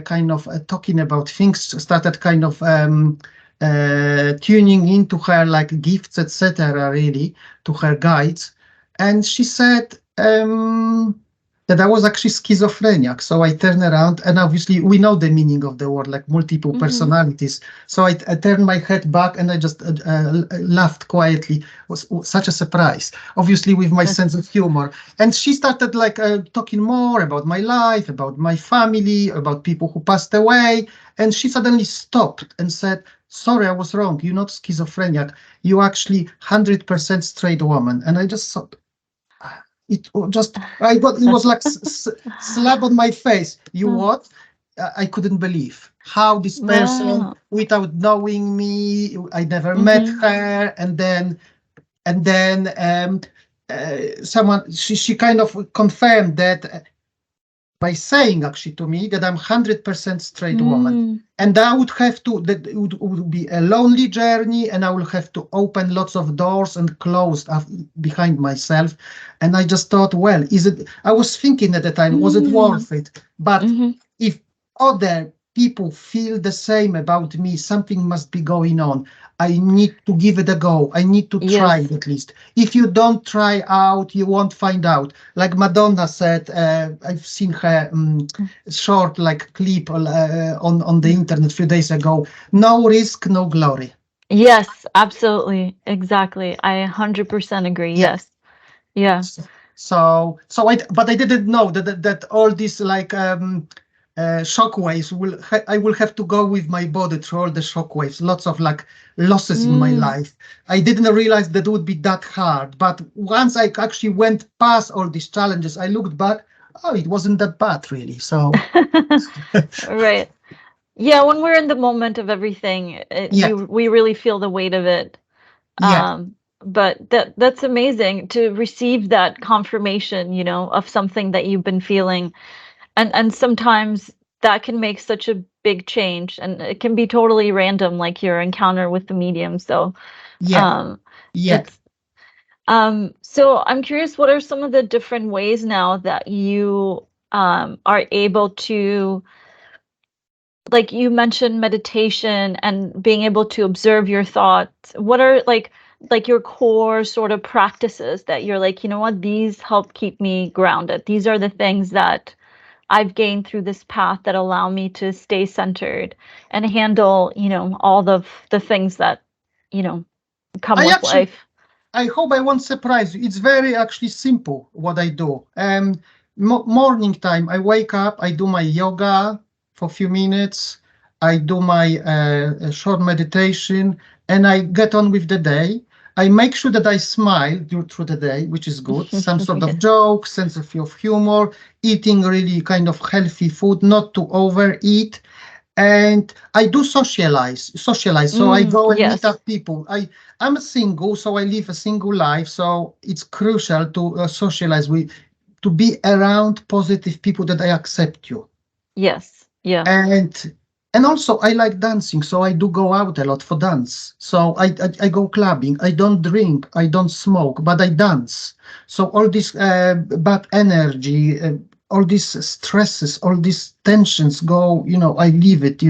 kind of talking about things, started kind of tuning into her like gifts, etc., really, to her guides. And she said that I was actually schizophrenic. So I turned around, and obviously we know the meaning of the word, like multiple Mm-hmm. personalities. So I turned my head back, and I just laughed quietly. It was such a surprise, obviously with my sense of humor. And she started like talking more about my life, about my family, about people who passed away. And she suddenly stopped and said, "Sorry, I was wrong. You're not schizophrenic. You actually 100% straight woman." And I just thought, I got, it was like slap on my face. You what? I couldn't believe how this person, Wow. without knowing me, I never met Mm-hmm. her. And then someone, she kind of confirmed that by saying actually to me that I'm 100% straight woman. Mm. And I would have to, that it would be a lonely journey, and I will have to open lots of doors and close behind myself. And I just thought, well, I was thinking at the time, was it Mm. worth it? But Mm-hmm. if other people feel the same about me, something must be going on. I need to give it a go. I need to try Yes. it at least. If you don't try out, you won't find out. Like Madonna said, I've seen her short like clip on the internet a few days ago. No risk, no glory. Yes, absolutely. Exactly. I 100% agree. Yeah. Yes. Yeah. But I didn't know that all these like shockwaves I will have to go with my body through all the shockwaves. Lots of like losses in my Mm. life. I didn't realize that would be that hard. But once I actually went past all these challenges, I looked back. Oh, it wasn't that bad, really. So Right. Yeah, when we're in the moment of everything, yeah, we really feel the weight of it. yeah, Um, but that's amazing to receive that confirmation, of something that you've been feeling. And sometimes that can make such a big change, and it can be totally random, like your encounter with the medium. So, yeah, um, yeah. it's so I'm curious, what are some of the different ways now that you are able to, like you mentioned meditation and being able to observe your thoughts. What are like your core sort of practices that you're like, you know what, these help keep me grounded. These are the things that I've gained through this path that allow me to stay centered and handle, all the things that, you know, come I with actually life. I hope I won't surprise you. It's very actually simple what I do. Morning time, I wake up, I do my yoga for a few minutes, I do my short meditation, and I get on with the day. I make sure that I smile through the day, which is good. Some sort of Yeah. joke, sense of humor, eating really kind of healthy food, not to overeat. And I do socialize. So I go and meet Yes. up people. I'm a single, so I live a single life. So it's crucial to socialize with, to be around positive people that I accept you. Yes. Yeah. And also I like dancing, so I do go out a lot for dance. So I go clubbing. I don't drink, I don't smoke, but I dance. So all this bad energy, all these stresses, all these tensions go. I leave it.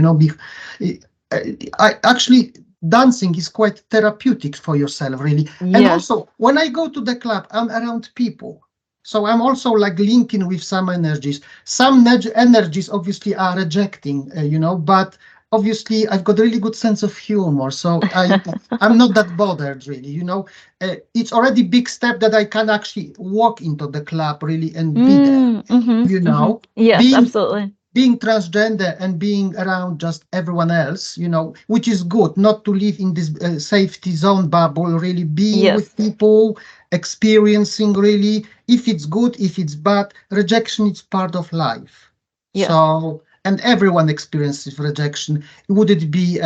I actually, dancing is quite therapeutic for yourself, really. And Yes. also when I go to the club, I'm around people. So I'm also like linking with some energies. Some energies obviously are rejecting, but obviously I've got a really good sense of humor, so I'm not that bothered really. It's already big step that I can actually walk into the club really and be there. You know, Yes, being absolutely. being transgender and being around just everyone else, which is good, not to live in this safety zone bubble, really being Yes. with people, experiencing really, if it's good, if it's bad, rejection is part of life. Yes. So, and everyone experiences rejection. Would it be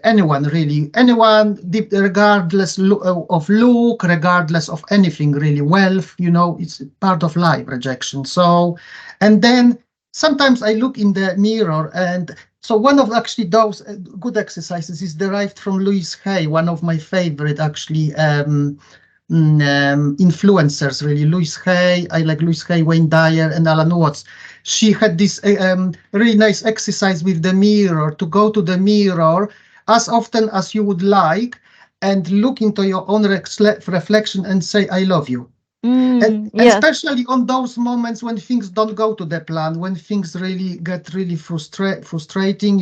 anyone really, anyone, regardless of look, regardless of anything really, wealth, it's part of life, rejection. So, and then sometimes I look in the mirror, and so one of actually those good exercises is derived from Louise Hay, one of my favorite actually influencers, really. Louise Hay, I like Louise Hay, Wayne Dyer, and Alan Watts. She had this really nice exercise with the mirror, to go to the mirror as often as you would like and look into your own reflection and say, I love you. And Yes. especially on those moments when things don't go to the plan, when things really get really frustrating,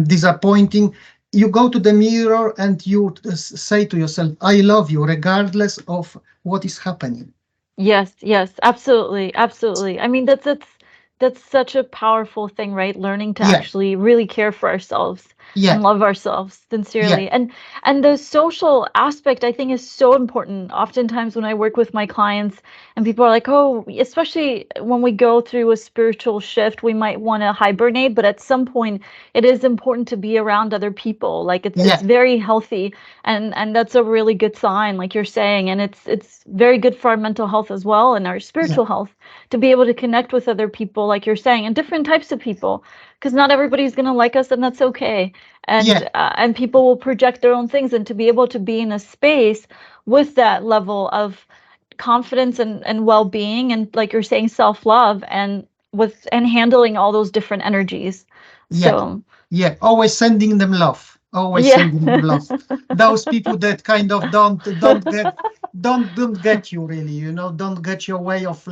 disappointing, you go to the mirror and you say to yourself, I love you, regardless of what is happening. Yes, yes, absolutely, absolutely. I mean, that's such a powerful thing, right? Learning to Yeah, actually really care for ourselves and yeah, love ourselves yeah, sincerely. And the social aspect I think is so important. Oftentimes when I work with my clients and people are like, "Oh, especially when we go through a spiritual shift, we might want to hibernate, but at some point it is important to be around other people. Like it's yeah, very healthy and that's a really good sign like you're saying, and it's very good for our mental health as well and our yeah, spiritual health to be able to connect with other people like you're saying, and different types of people, because not everybody's going to like us, and that's okay. yeah, And people will project their own things, and to be able to be in a space with that level of confidence and well-being, and like you're saying, self-love, and handling all those different energies. yeah. So Yeah, always sending them love. Always yeah. sending them love. Those people that kind of don't get you really, don't get your way of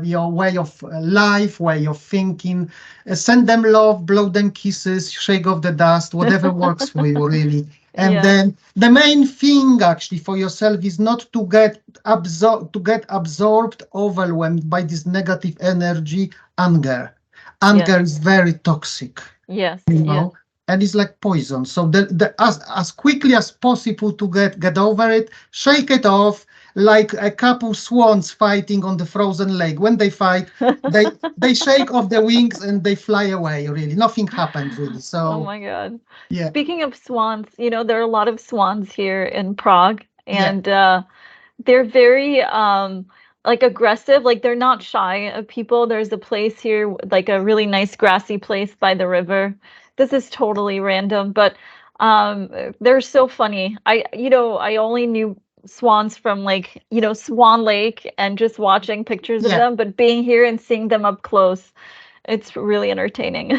your way of life, way of thinking. Send them love, blow them kisses, shake off the dust, whatever works for you really. And Yeah. then the main thing actually for yourself is not to get absorbed, overwhelmed by this negative energy, anger. Yes. Anger is very toxic, Yes. you Yes. know, and it's like poison. So as quickly as possible to get over it, shake it off, like a couple swans fighting on the frozen lake. When they fight, they shake off their wings and they fly away. Really, nothing happened really. Oh So my God. yeah, Speaking of swans, there are a lot of swans here in Prague, yeah, and they're very like aggressive, like they're not shy of people. There's a place here, like a really nice grassy place by the river. This is totally random, but um they're so funny. I only knew swans from like, Swan Lake and just watching pictures of yeah. them, but being here and seeing them up close, it's really entertaining.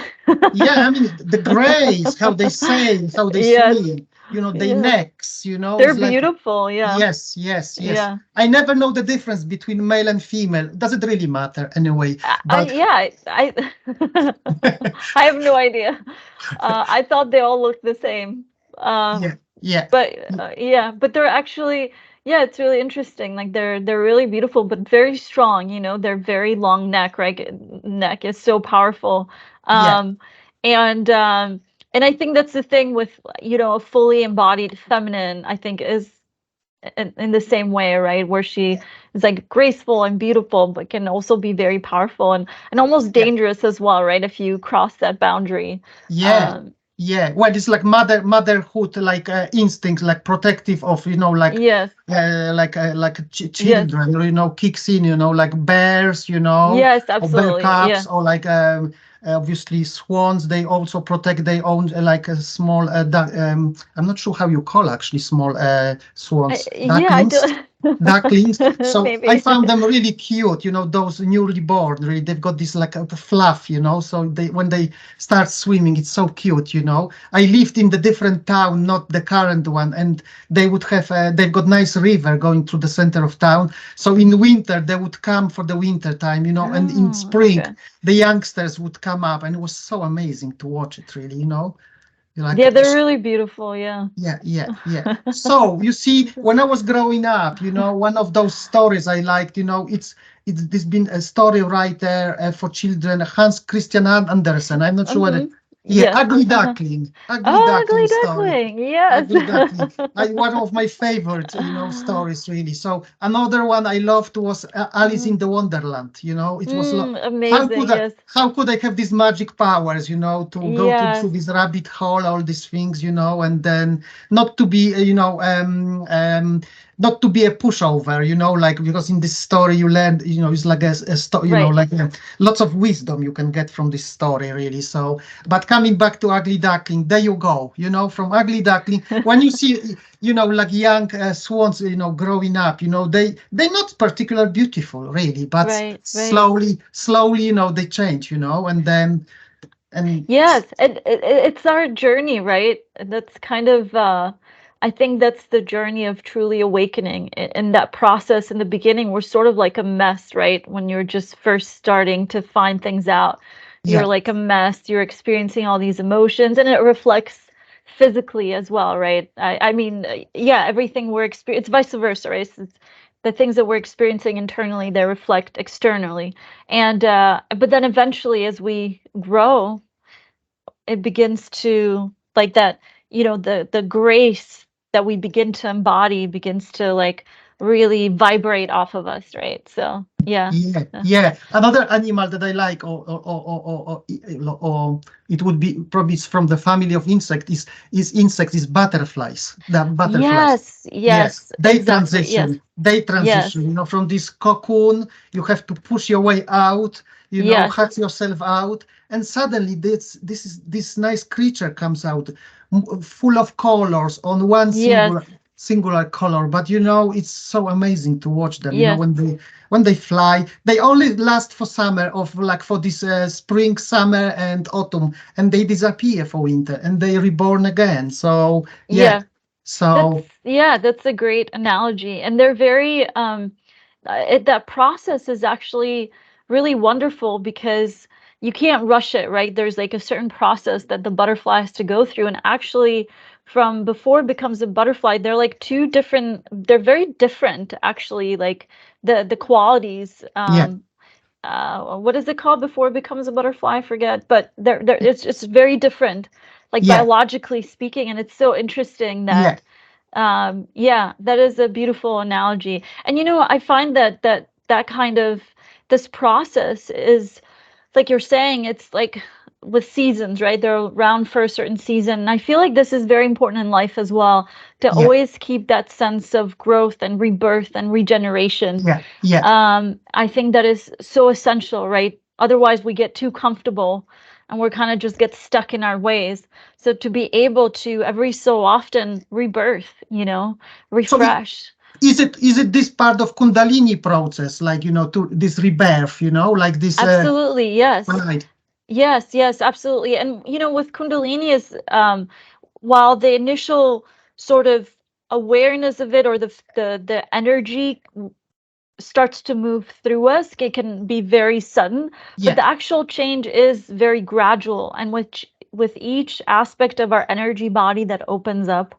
Yeah, I mean the grays, how they sail, how they Yes, swim, their yes. necks, They're it's like beautiful, yeah. yes, yes, yes. Yeah. I never know the difference between male and female. Does it really matter anyway? But Yeah, I have no idea. I thought they all looked the same. Uh, yeah, yeah, yeah, but they're actually, yeah, it's really interesting. Like they're really beautiful, but very strong. Their very long neck, right? Neck is so powerful. yeah, Um, and um, and I think that's the thing with a fully embodied feminine. I think is in the same way, right? Where she is like graceful and beautiful, but can also be very powerful and almost yeah, dangerous as well, right? If you cross that boundary. yeah, Um, yeah. Well, it's like motherhood, like instincts, like protective of, yes, yes, children, kicks in, like bears, yes, or bear absolutely. Yeah. cubs, or like obviously swans. They also protect their own, like a small I'm not sure how you call actually small swans, Yeah, I ducklings. do. Ducklings. So I Maybe. found them really cute, those newly born, really, they've got this like a fluff, so when they start swimming, it's so cute, I lived in the different town, not the current one, and they would have, they've got nice river going through the center of town. So in winter, they would come for the winter time, and in Oh, spring, okay. the youngsters would come up, and it was so amazing to watch it, really, You're like, Yeah, they're really beautiful. Yeah. yeah, yeah, yeah. So you see, when I was growing up, one of those stories I liked, it's been a story writer for children, Hans Christian Andersen. I'm not sure whether Mm-hmm. Yeah, Yes. ugly duckling, ugly Oh, duckling ugly story. duckling. Yes. Ugly duckling. One of my favorite, stories really. So another one I loved was Alice Mm, in the Wonderland. It was how amazing. could I Yes. how could I have these magic powers? To go to Yes. through this rabbit hole, all these things, and then not to be, not to be a pushover, like because in this story you learn, it's like a story, Right. like lots of wisdom you can get from this story, really. So, but coming back to Ugly Duckling, there you go. From Ugly Duckling, when you see, like young swans, growing up, they're not particularly beautiful, really, but Right. Right. slowly, they change, and then and Yes, and it's our journey, right? And that's kind of, I think that's the journey of truly awakening. And that process in the beginning, we're sort of like a mess, right? When you're just first starting to find things out, you're yeah, like a mess. You're experiencing all these emotions, and it reflects physically as well, right? I mean, yeah, everything we're experiencing, it's vice versa, right? It's the things that we're experiencing internally, they reflect externally. And but then eventually, as we grow, it begins to like that, the grace that we begin to embody begins to like really vibrate off of us, right? So yeah. yeah, uh, yeah. Another animal that I like, or it would be probably it's from the family of insect is butterflies. The butterflies. yes, Yes, yes, exactly, yes, They yes, transition. From this cocoon, you have to push your way out. yes, Hatch yourself out, and suddenly this nice creature comes out, full of colors on one yes, singular color. But it's so amazing to watch them. yes, When they fly, they only last for summer, of like for this spring, summer, and autumn, and they disappear for winter, and they reborn again. So yeah, yeah. That's so yeah, that's a great analogy. And they're very that process is actually really wonderful because you can't rush it, right? There's like a certain process that the butterfly has to go through. And actually, from before it becomes a butterfly, they're like two different, they're very different actually, like the qualities. yeah, What is it called before it becomes a butterfly? I forget, but it's very different, like yeah, biologically speaking. And it's so interesting yeah, that yeah, that is a beautiful analogy. And I find that kind of this process is like you're saying, it's like with seasons, right? They're around for a certain season. And I feel like this is very important in life as well, to yeah, always keep that sense of growth and rebirth and regeneration. yeah, yeah. I think that is so essential, right? Otherwise, we get too comfortable and we're kind of just get stuck in our ways. So to be able to every so often rebirth, So refresh. is it this part of Kundalini process, like to this rebirth, like this Absolutely, yes. right? Yes, yes, absolutely. And with Kundalini is while the initial sort of awareness of it or the energy starts to move through us, it can be very sudden, but Yeah, the actual change is very gradual. And with each aspect of our energy body that opens up,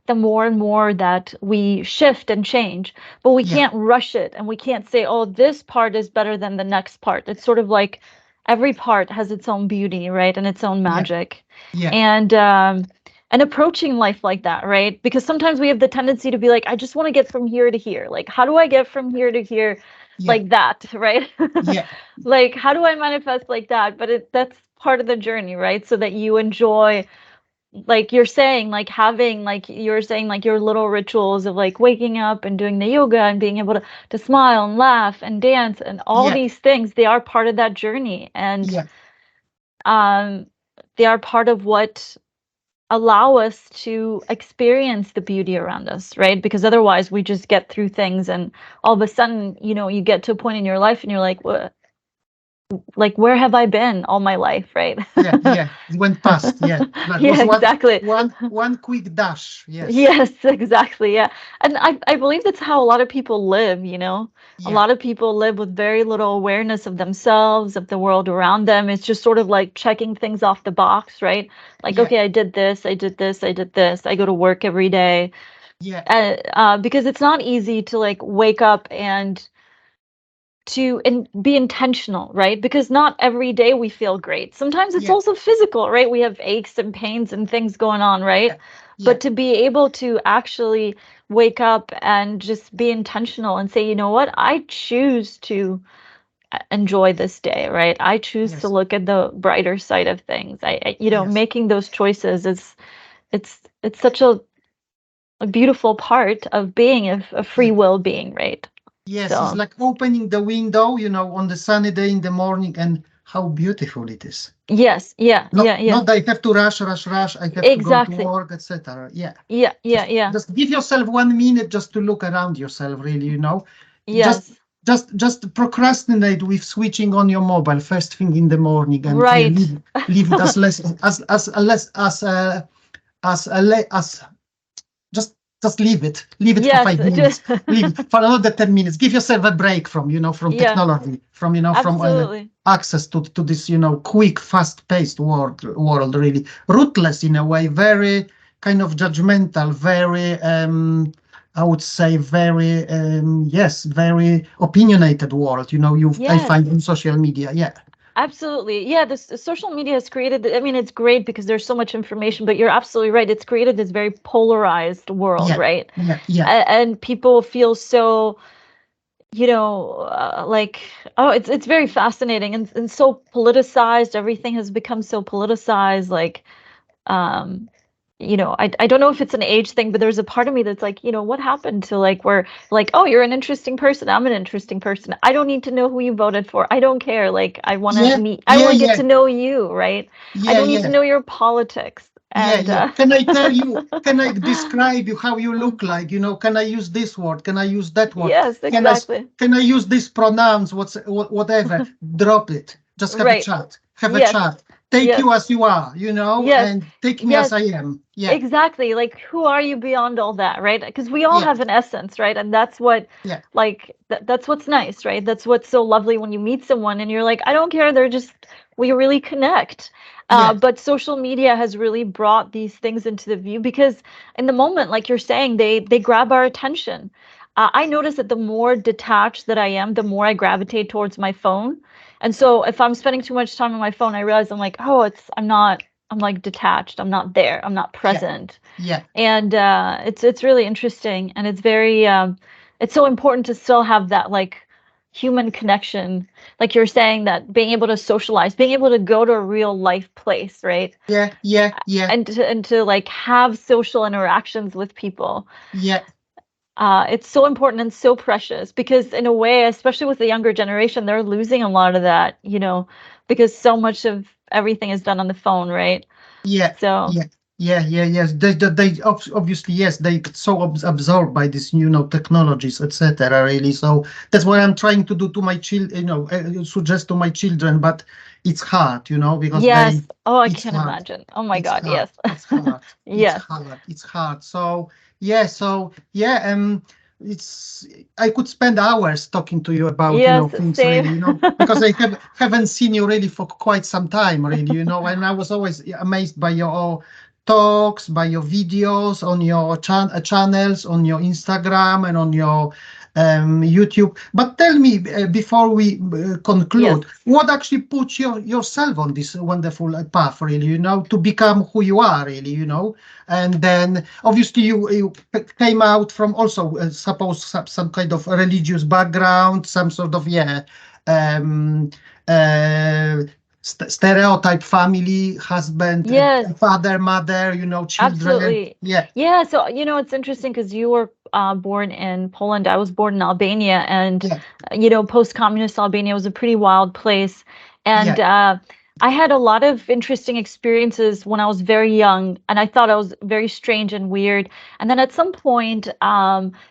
the more and more that we shift and change. But we yeah, can't rush it, and we can't say, oh, this part is better than the next part. It's sort of like every part has its own beauty, right? And its own yeah, magic. yeah, And approaching life like that, right? Because sometimes we have the tendency to be like, I just want to get from here to here. Like, how do I get from here to here yeah, like that, right? yeah, Like, how do I manifest like that? But that's part of the journey, right? So that you enjoy, like you're saying, like having, like you're saying, like your little rituals of like waking up and doing the yoga and being able to smile and laugh and dance and all yeah, these things, they are part of that journey. And yeah. um they are part of what allow us to experience the beauty around us, right? Because otherwise we just get through things and all of a sudden, you get to a point in your life and you're like, what, like where have I been all my life, right? Yeah, yeah, it went past. Yeah, that was Yeah, exactly. one quick dash. Yes. Yes, exactly. Yeah. And I believe that's how a lot of people live, A Yeah, lot of people live with very little awareness of themselves, of the world around them. It's just sort of like checking things off the box, right? Like, yeah, okay, I did this, I did this, I did this. I go to work every day. yeah, Because it's not easy to like wake up and be intentional, right? Because not every day we feel great. Sometimes it's Yeah. also physical, right? We have aches and pains and things going on, right? Yeah. Yeah. But to be able to actually wake up and just be intentional and say, you know what, I choose to enjoy this day, right? I choose to Yes. look at the brighter side of things. Yes. Making those choices is it's such a beautiful part of being a free Yeah. will being, right? Yes. It's So like opening the window, on the sunny day in the morning, and how beautiful it is. yes, yeah, Not yeah, yeah. not that I have to rush, rush, rush. I have to go to Exactly. work, etc. Yeah. Yeah, yeah, Just yeah. just give yourself 1 minute just to look around yourself, really. Just Yes. just procrastinate with switching on your mobile first thing in the morning, and Right. leave it as less less as just leave it for Yes, 5 minutes, just leave it for another 10 minutes, give yourself a break from yeah, technology, from absolutely. access to this quick, fast-paced world, really ruthless in a way, very kind of judgmental, very I would say very yes, very opinionated world, I Yes. find in social media. Yeah. Absolutely. Yeah, this social media has created, I mean, it's great because there's so much information, but you're absolutely right. It's created this very polarized world, Yeah. right? Yeah. Yeah. And people feel so, like, oh, it's very fascinating and so politicized. Everything has become so politicized, like, um, I don't know if it's an age thing, but there's a part of me that's like, what happened to like where like, oh, you're an interesting person. I'm an interesting person. I don't need to know who you voted for. I don't care. Like, Yeah. I Yeah. want to get Yeah. to know you, right? I Yeah. don't need to Yeah. know your politics. Yeah, And yeah. Can I tell you, can I describe you how you look like? Can I use this word? Can I use that word? yes, Can I exactly. can I use this pronouns? Whatever. Drop it. Just have a Right. chat. Have a Yes. chat. Take Yes. you as you are, Yes. and take me as Yes. I am. Yeah, Exactly. Like, who are you beyond all that, right? Because we all yeah, have an essence, right? And that's what, yeah, like, that's what's nice, right? That's what's so lovely when you meet someone and you're like, I don't care. We really connect. yeah, But social media has really brought these things into the view because in the moment, like you're saying, they grab our attention. I notice that the more detached that I am, the more I gravitate towards my phone. And so if I'm spending too much time on my phone, I realize I'm like, oh, I'm like detached. I'm not there. I'm not yeah, present. yeah, And it's really interesting and it's very it's so important to still have that like human connection. Like you're saying that being able to socialize, being able to go to a real life place, right? yeah, yeah, yeah, And to like have social interactions with people. yeah. It's so important and so precious because in a way, especially with the younger generation, they're losing a lot of that, because so much of everything is done on the phone, right? Yeah, So yeah, yeah, yeah, yes. Obviously, yes, they get so absorbed by this, technologies, etc. Really, so that's what I'm trying to do to my suggest to my children, but it's hard, because yes. Oh, I it's can't hard, imagine. Oh my it's God, hard, yes. it's hard, it's Yes. hard, it's hard. So yeah, it's I could spend hours talking to you about, Yes, things, same. really, because I haven't seen you really for quite some time, really, and I was always amazed by your talks, by your videos on your channels, on your Instagram and on your YouTube. But tell me, before we Yes. conclude, what actually puts yourself on this wonderful path, really, to become who you are, really, and then obviously you came out from also suppose some kind of religious background, some sort of um, uh, stereotype family, husband, Yes, father, mother, children. absolutely. Yeah, Yeah, so it's interesting because you were born in Poland. I was born in Albania, and yeah, post-communist Albania was a pretty wild place. And yeah, I had a lot of interesting experiences when I was very young, and I thought I was very strange and weird. And then at some point,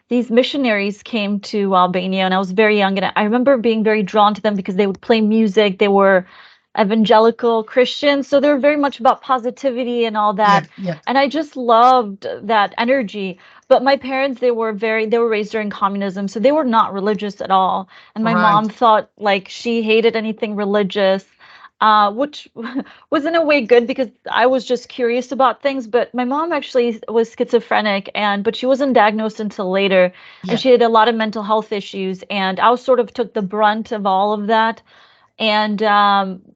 these missionaries came to Albania, and I was very young, and I remember being very drawn to them because they would play music. They were evangelical Christians, so they were very much about positivity and all yeah, that. yeah. And I just loved that energy. But my parents, they were raised during communism, so they were not religious at all. And my mom Right. thought like she hated anything religious. which was in a way good because I was just curious about things. But my mom actually was schizophrenic, but she wasn't diagnosed until later, and Yeah, she had a lot of mental health issues, and I was sort of took the brunt of all of that. And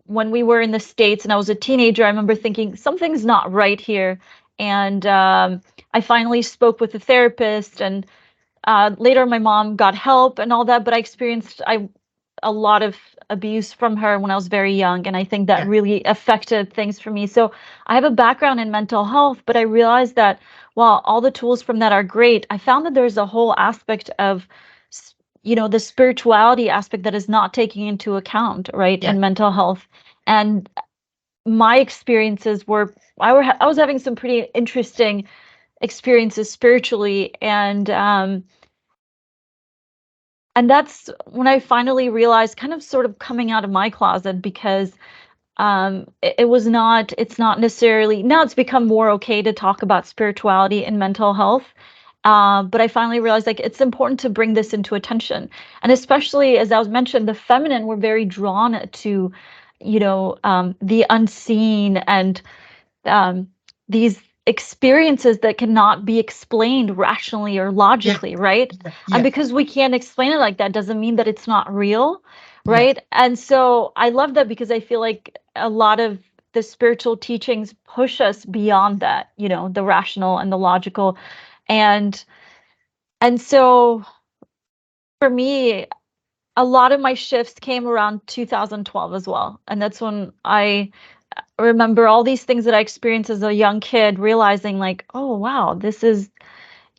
when we were in the States and I was a teenager, I remember thinking something's not right here. And I finally spoke with a therapist, and later my mom got help and all that. But I experienced a lot of abuse from her when I was very young, and I think that yeah, really affected things for me. So I have a background in mental health, but I realized that while all the tools from that are great, I found that there's a whole aspect of the spirituality aspect that is not taking into account, right, yeah, in mental health. And my experiences were I was having some pretty interesting experiences spiritually, and that's when I finally realized, kind of sort of coming out of my closet, because it was not it's not necessarily, now it's become more okay to talk about spirituality and mental health. But I finally realized, like, it's important to bring this into attention, and especially as I was mentioned, the feminine were very drawn to, the unseen, and um, these experiences that cannot be explained rationally or yeah, logically, right? yeah, And yeah, because we can't explain it like that doesn't mean that it's not real, yeah, right? And so I love that, because I feel like a lot of the spiritual teachings push us beyond that, the rational and the logical. And so for me, a lot of my shifts came around 2012 as well. And that's when I remember all these things that I experienced as a young kid, realizing, like, oh wow, this is,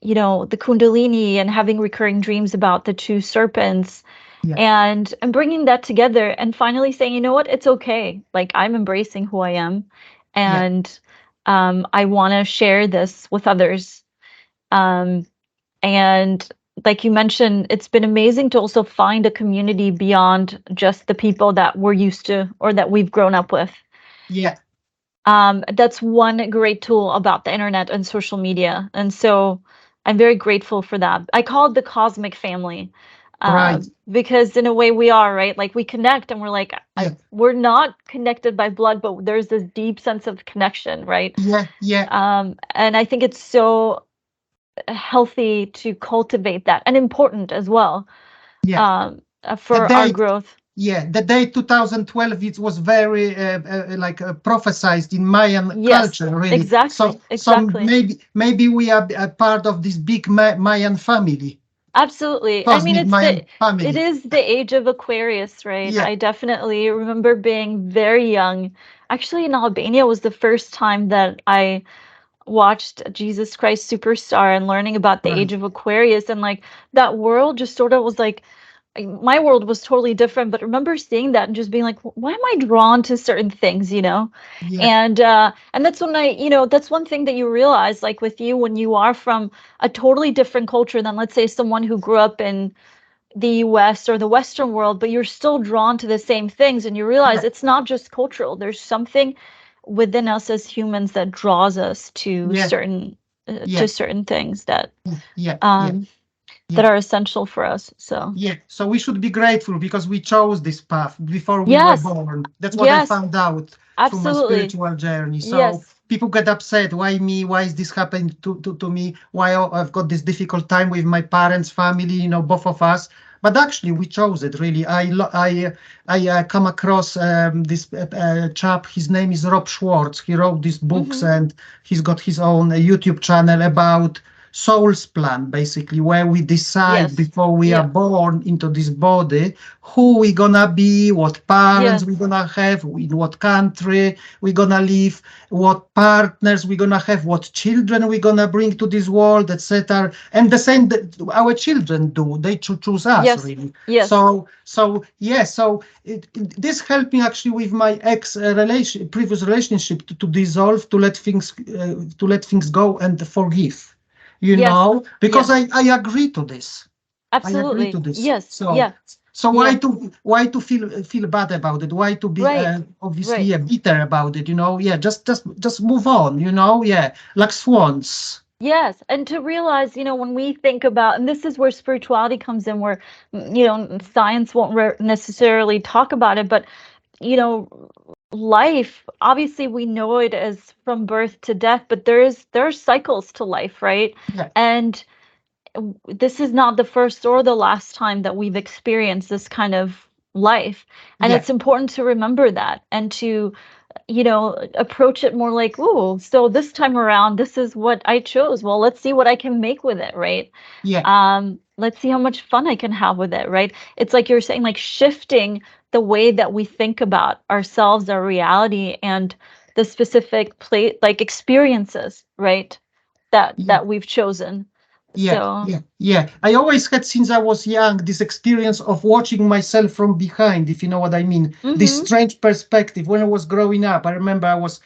the Kundalini, and having recurring dreams about the two serpents, yeah, and bringing that together, and finally saying, you know what, it's okay. Like, I'm embracing who I am, yeah, and I want to share this with others. Um, and like you mentioned, it's been amazing to also find a community beyond just the people that we're used to or that we've grown up with. yeah. That's one great tool about the internet and social media. And so I'm very grateful for that. I call it the cosmic family, Right. because in a way we are, right? Like, we connect and we're like, Yeah, we're not connected by blood, but there's this deep sense of connection, right? yeah, yeah, And I think it's so healthy to cultivate that, and important as well, yeah. The for our day, growth. yeah, the day 2012, it was very like prophesized in Mayan Yes, culture, really. So, exactly, exactly. maybe we are a part of this big Mayan family, Absolutely. I mean, cosmic Mayan it family. is the age of Aquarius, right? Yeah, I definitely remember being very young. Actually, in Albania was the first time that I watched Jesus Christ Superstar, and learning about the right. age of Aquarius, and like that world just sort of was like, my world was totally different, but remember seeing that and just being like, why am I drawn to certain things, Yeah, and that's when that's one thing that you realize, like with you, when you are from a totally different culture than, let's say, someone who grew up in the US or the Western world, but you're still drawn to the same things, and you realize yeah, it's not just cultural. There's something within us as humans that draws us yeah, to yeah, certain things that yeah, yeah, um that yeah. are essential for us. So Yeah, so we should be grateful because we chose this path before we were yes, born. That's what I yes, found out through my absolutely. spiritual journey. So Yes, people get upset. Why me? Why is this happening to me? Why I've got this difficult time with my parents, family, both of us. But actually, we chose it, really. I come across this chap. His name is Rob Schwartz. He wrote these books, mm-hmm. and he's got his own YouTube channel about soul's plan, basically, where we decide Yes, before we are yeah, born into this body who we gonna be, what parents yes, we gonna have, in what country we gonna live, what partners we gonna have, what children we gonna bring to this world, etc. And the same that our children do, they choose us, yes, really. yes, So yeah, so this helped me actually with my previous relationship to dissolve, to let things go and forgive, yes, because yes, I agree to this. I agree to absolutely. this. Yes, So yeah, so yeah, why to feel bad about it? Why to be right, obviously right. bitter about it? Yeah, just move on. Yeah, like swans. Yes, and to realize, when we think about, and this is where spirituality comes in, where, science won't necessarily talk about it, but life, obviously we know it as from birth to death, but there are cycles to life, right? yeah, And this is not the first or the last time that we've experienced this kind of life. And yeah, it's important to remember that and to, approach it more like, oh, so this time around, this is what I chose. Well, let's see what I can make with it, right? yeah, Let's see how much fun I can have with it, right? It's like you're saying, like shifting the way that we think about ourselves, our reality, and the specific play, like experiences, right? That yeah. that we've chosen. Yeah, So, yeah, yeah. I always had since I was young this experience of watching myself from behind, if you know what I mean. This mm-hmm, strange perspective. When I was growing up, I remember I was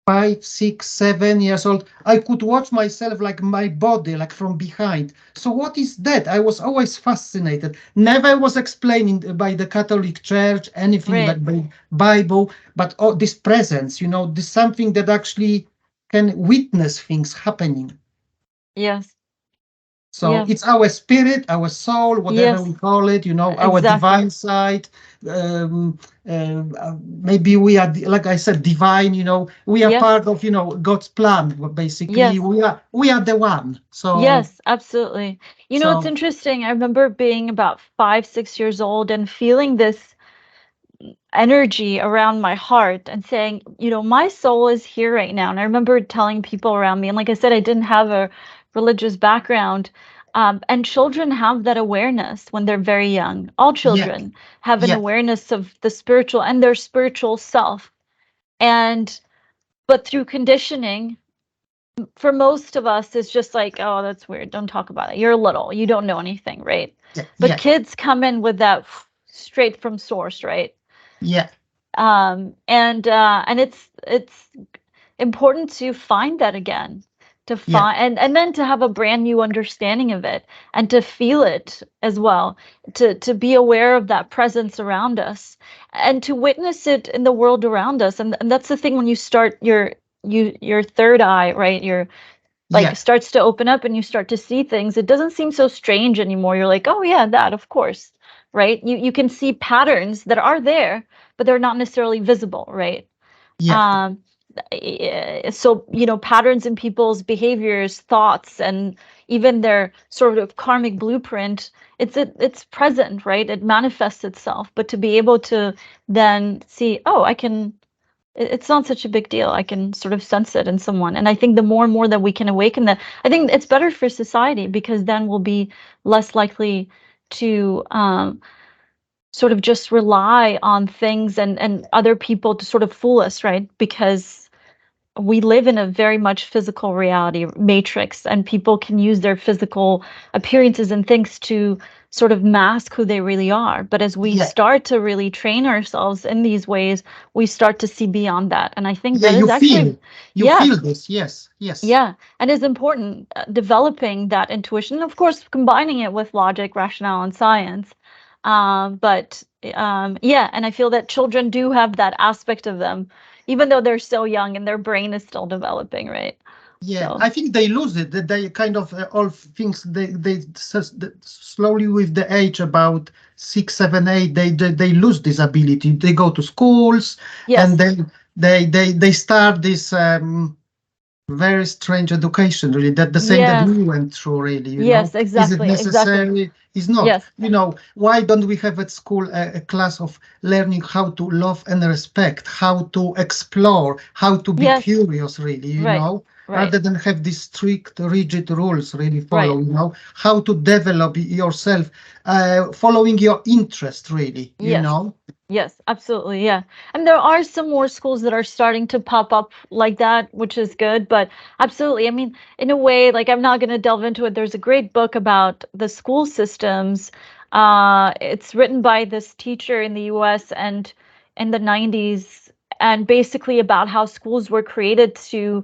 5, 6, 7 years old. I could watch myself like my body, like from behind. So what is that? I was always fascinated. Never was explaining by the Catholic Church anything right. like by Bible, but oh, this presence, this something that actually can witness things happening. Yes. So Yes. it's our spirit, our soul, whatever we Yes. call it, our Exactly. divine side. Maybe we are, like I said, divine. We are Yes. part of, God's plan. Basically, Yes. we are the one. So, Yes, absolutely. It's so interesting. I remember being about 5, 6 years old and feeling this energy around my heart and saying, my soul is here right now. And I remember telling people around me, and like I said, I didn't have a religious background. And children have that awareness when they're very young. All yeah, children have an yeah, awareness of the spiritual and their spiritual self. And, but through conditioning, for most of us, it's just like, oh, that's weird. Don't talk about it. You're little. You don't know anything, right? yeah, But yeah, kids come in with that straight from source, right? yeah, And it's important to find that again, to yeah, find and then to have a brand new understanding of it and to feel it as well, to be aware of that presence around us and to witness it in the world around us. And that's the thing when you start your third eye, right? Your like yeah, starts to open up and you start to see things, it doesn't seem so strange anymore. You're like, oh yeah, that of course, right? You can see patterns that are there, but they're not necessarily visible, right? yeah, Um, so patterns in people's behaviors, thoughts, and even their sort of karmic blueprint. It's present, right? It manifests itself, but to be able to then see, oh, I can it's not such a big deal. I can sort of sense it in someone. And I think the more and more that we can awaken that, I think it's better for society because then we'll be less likely to sort of just rely on things and other people to sort of fool us, right? Because we live in a very much physical reality matrix, and people can use their physical appearances and things to sort of mask who they really are. But as we yeah, start to really train ourselves in these ways, we start to see beyond that. And I think yeah. that is actually, You yeah, feel this. Yes, yes, yeah, and it's important developing that intuition, of course, combining it with logic, rationale, and science. But yeah, and I feel that children do have that aspect of them, even though they're so young and their brain is still developing, right? yeah. So, I think they lose it. That they kind of all things slowly with the age about 6, 7, 8. They lose this ability. They go to schools and yes, they start this very strange education. Really, that the same that yes, we went through. Really, yes, is it exactly, exactly. necessary? Is not. Yes, Why don't we have at school a class of learning how to love and respect, how to explore, how to be yes, curious? Really, right, right, rather than have these strict, rigid rules. Really follow. right. How to develop yourself, following your interest. Really, Yes. Yes, absolutely. Yeah. And there are some more schools that are starting to pop up like that, which is good. But absolutely. I mean, in a way, like I'm not going to delve into it. There's a great book about the school systems. It's written by this teacher in the US and in the 90s, and basically about how schools were created to,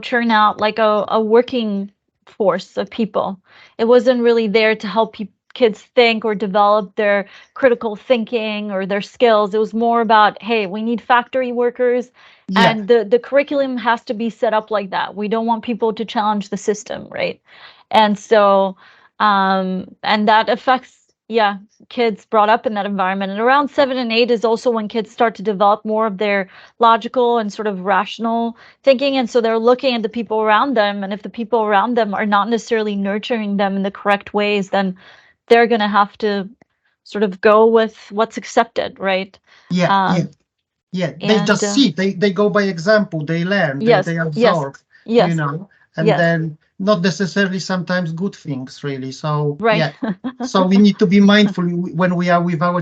churn out like a working force of people. It wasn't really there to help kids think or develop their critical thinking or their skills. It was more about, hey, we need factory workers, yeah, and the curriculum has to be set up like that. We don't want people to challenge the system, right? And so, and that affects. yeah, kids brought up in that environment. And around 7 and 8 is also when kids start to develop more of their logical and sort of rational thinking. And so they're looking at the people around them. And if the people around them are not necessarily nurturing them in the correct ways, then they're going to have to sort of go with what's accepted, right? Yeah, yeah, Um, yeah. They and just see, they go by example, they learn, yes, they yes, absorb, you yes, know, and yes, then not necessarily sometimes good things, really. So right. yeah, so we need to be mindful when we are with our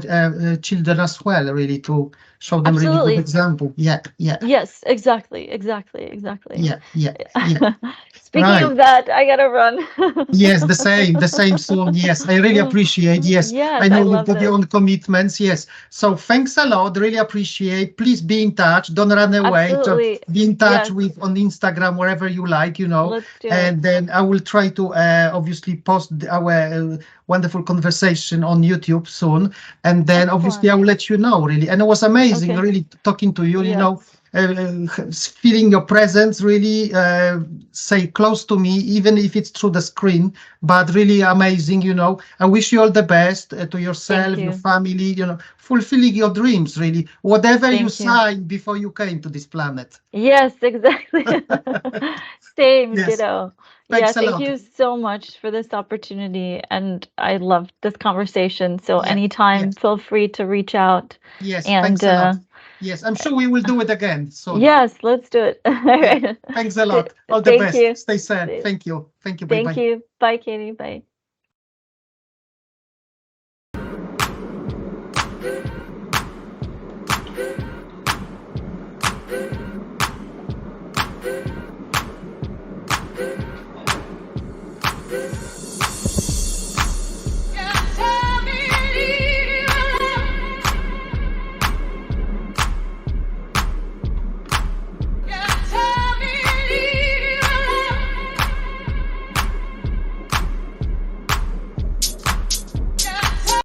children as well, really, to show them really good Absolutely. example. Yeah, yeah, Yes, exactly, exactly, exactly. yeah, yeah, yeah. Speaking Right. of that, I gotta run. Yes, the same soon. Yes, I really appreciate. Yes, I Yes, I know you've love got your this. own commitments. Yes, so thanks a lot. Really appreciate. Please be in touch. Don't run away. Just Absolutely. be in touch Yes, with on Instagram wherever you like. let's do it. And then I will try to obviously post our wonderful conversation on YouTube soon. And then obviously I Excellent. will let you know. Really, and it was amazing. Okay. Really talking to you. Yes. Feeling your presence really say close to me, even if it's through the screen, but really amazing. I wish you all the best to Thank yourself, your you. family, fulfilling your dreams, really, whatever you Thank you. signed before you came to this planet. Yes, exactly. Same, Yes, ditto. Yeah, thanks a thank lot. you so much for this opportunity. And I loved this conversation. So Yeah, yeah, anytime, feel free to reach out. yes, And thanks a lot. Yes, I'm sure we will do it again soon. yes, let's do it. All Yeah, right. thanks a lot. All the Thank best. you. Stay safe. Thank you. Bye Thank bye. you. Bye, Katie. Bye.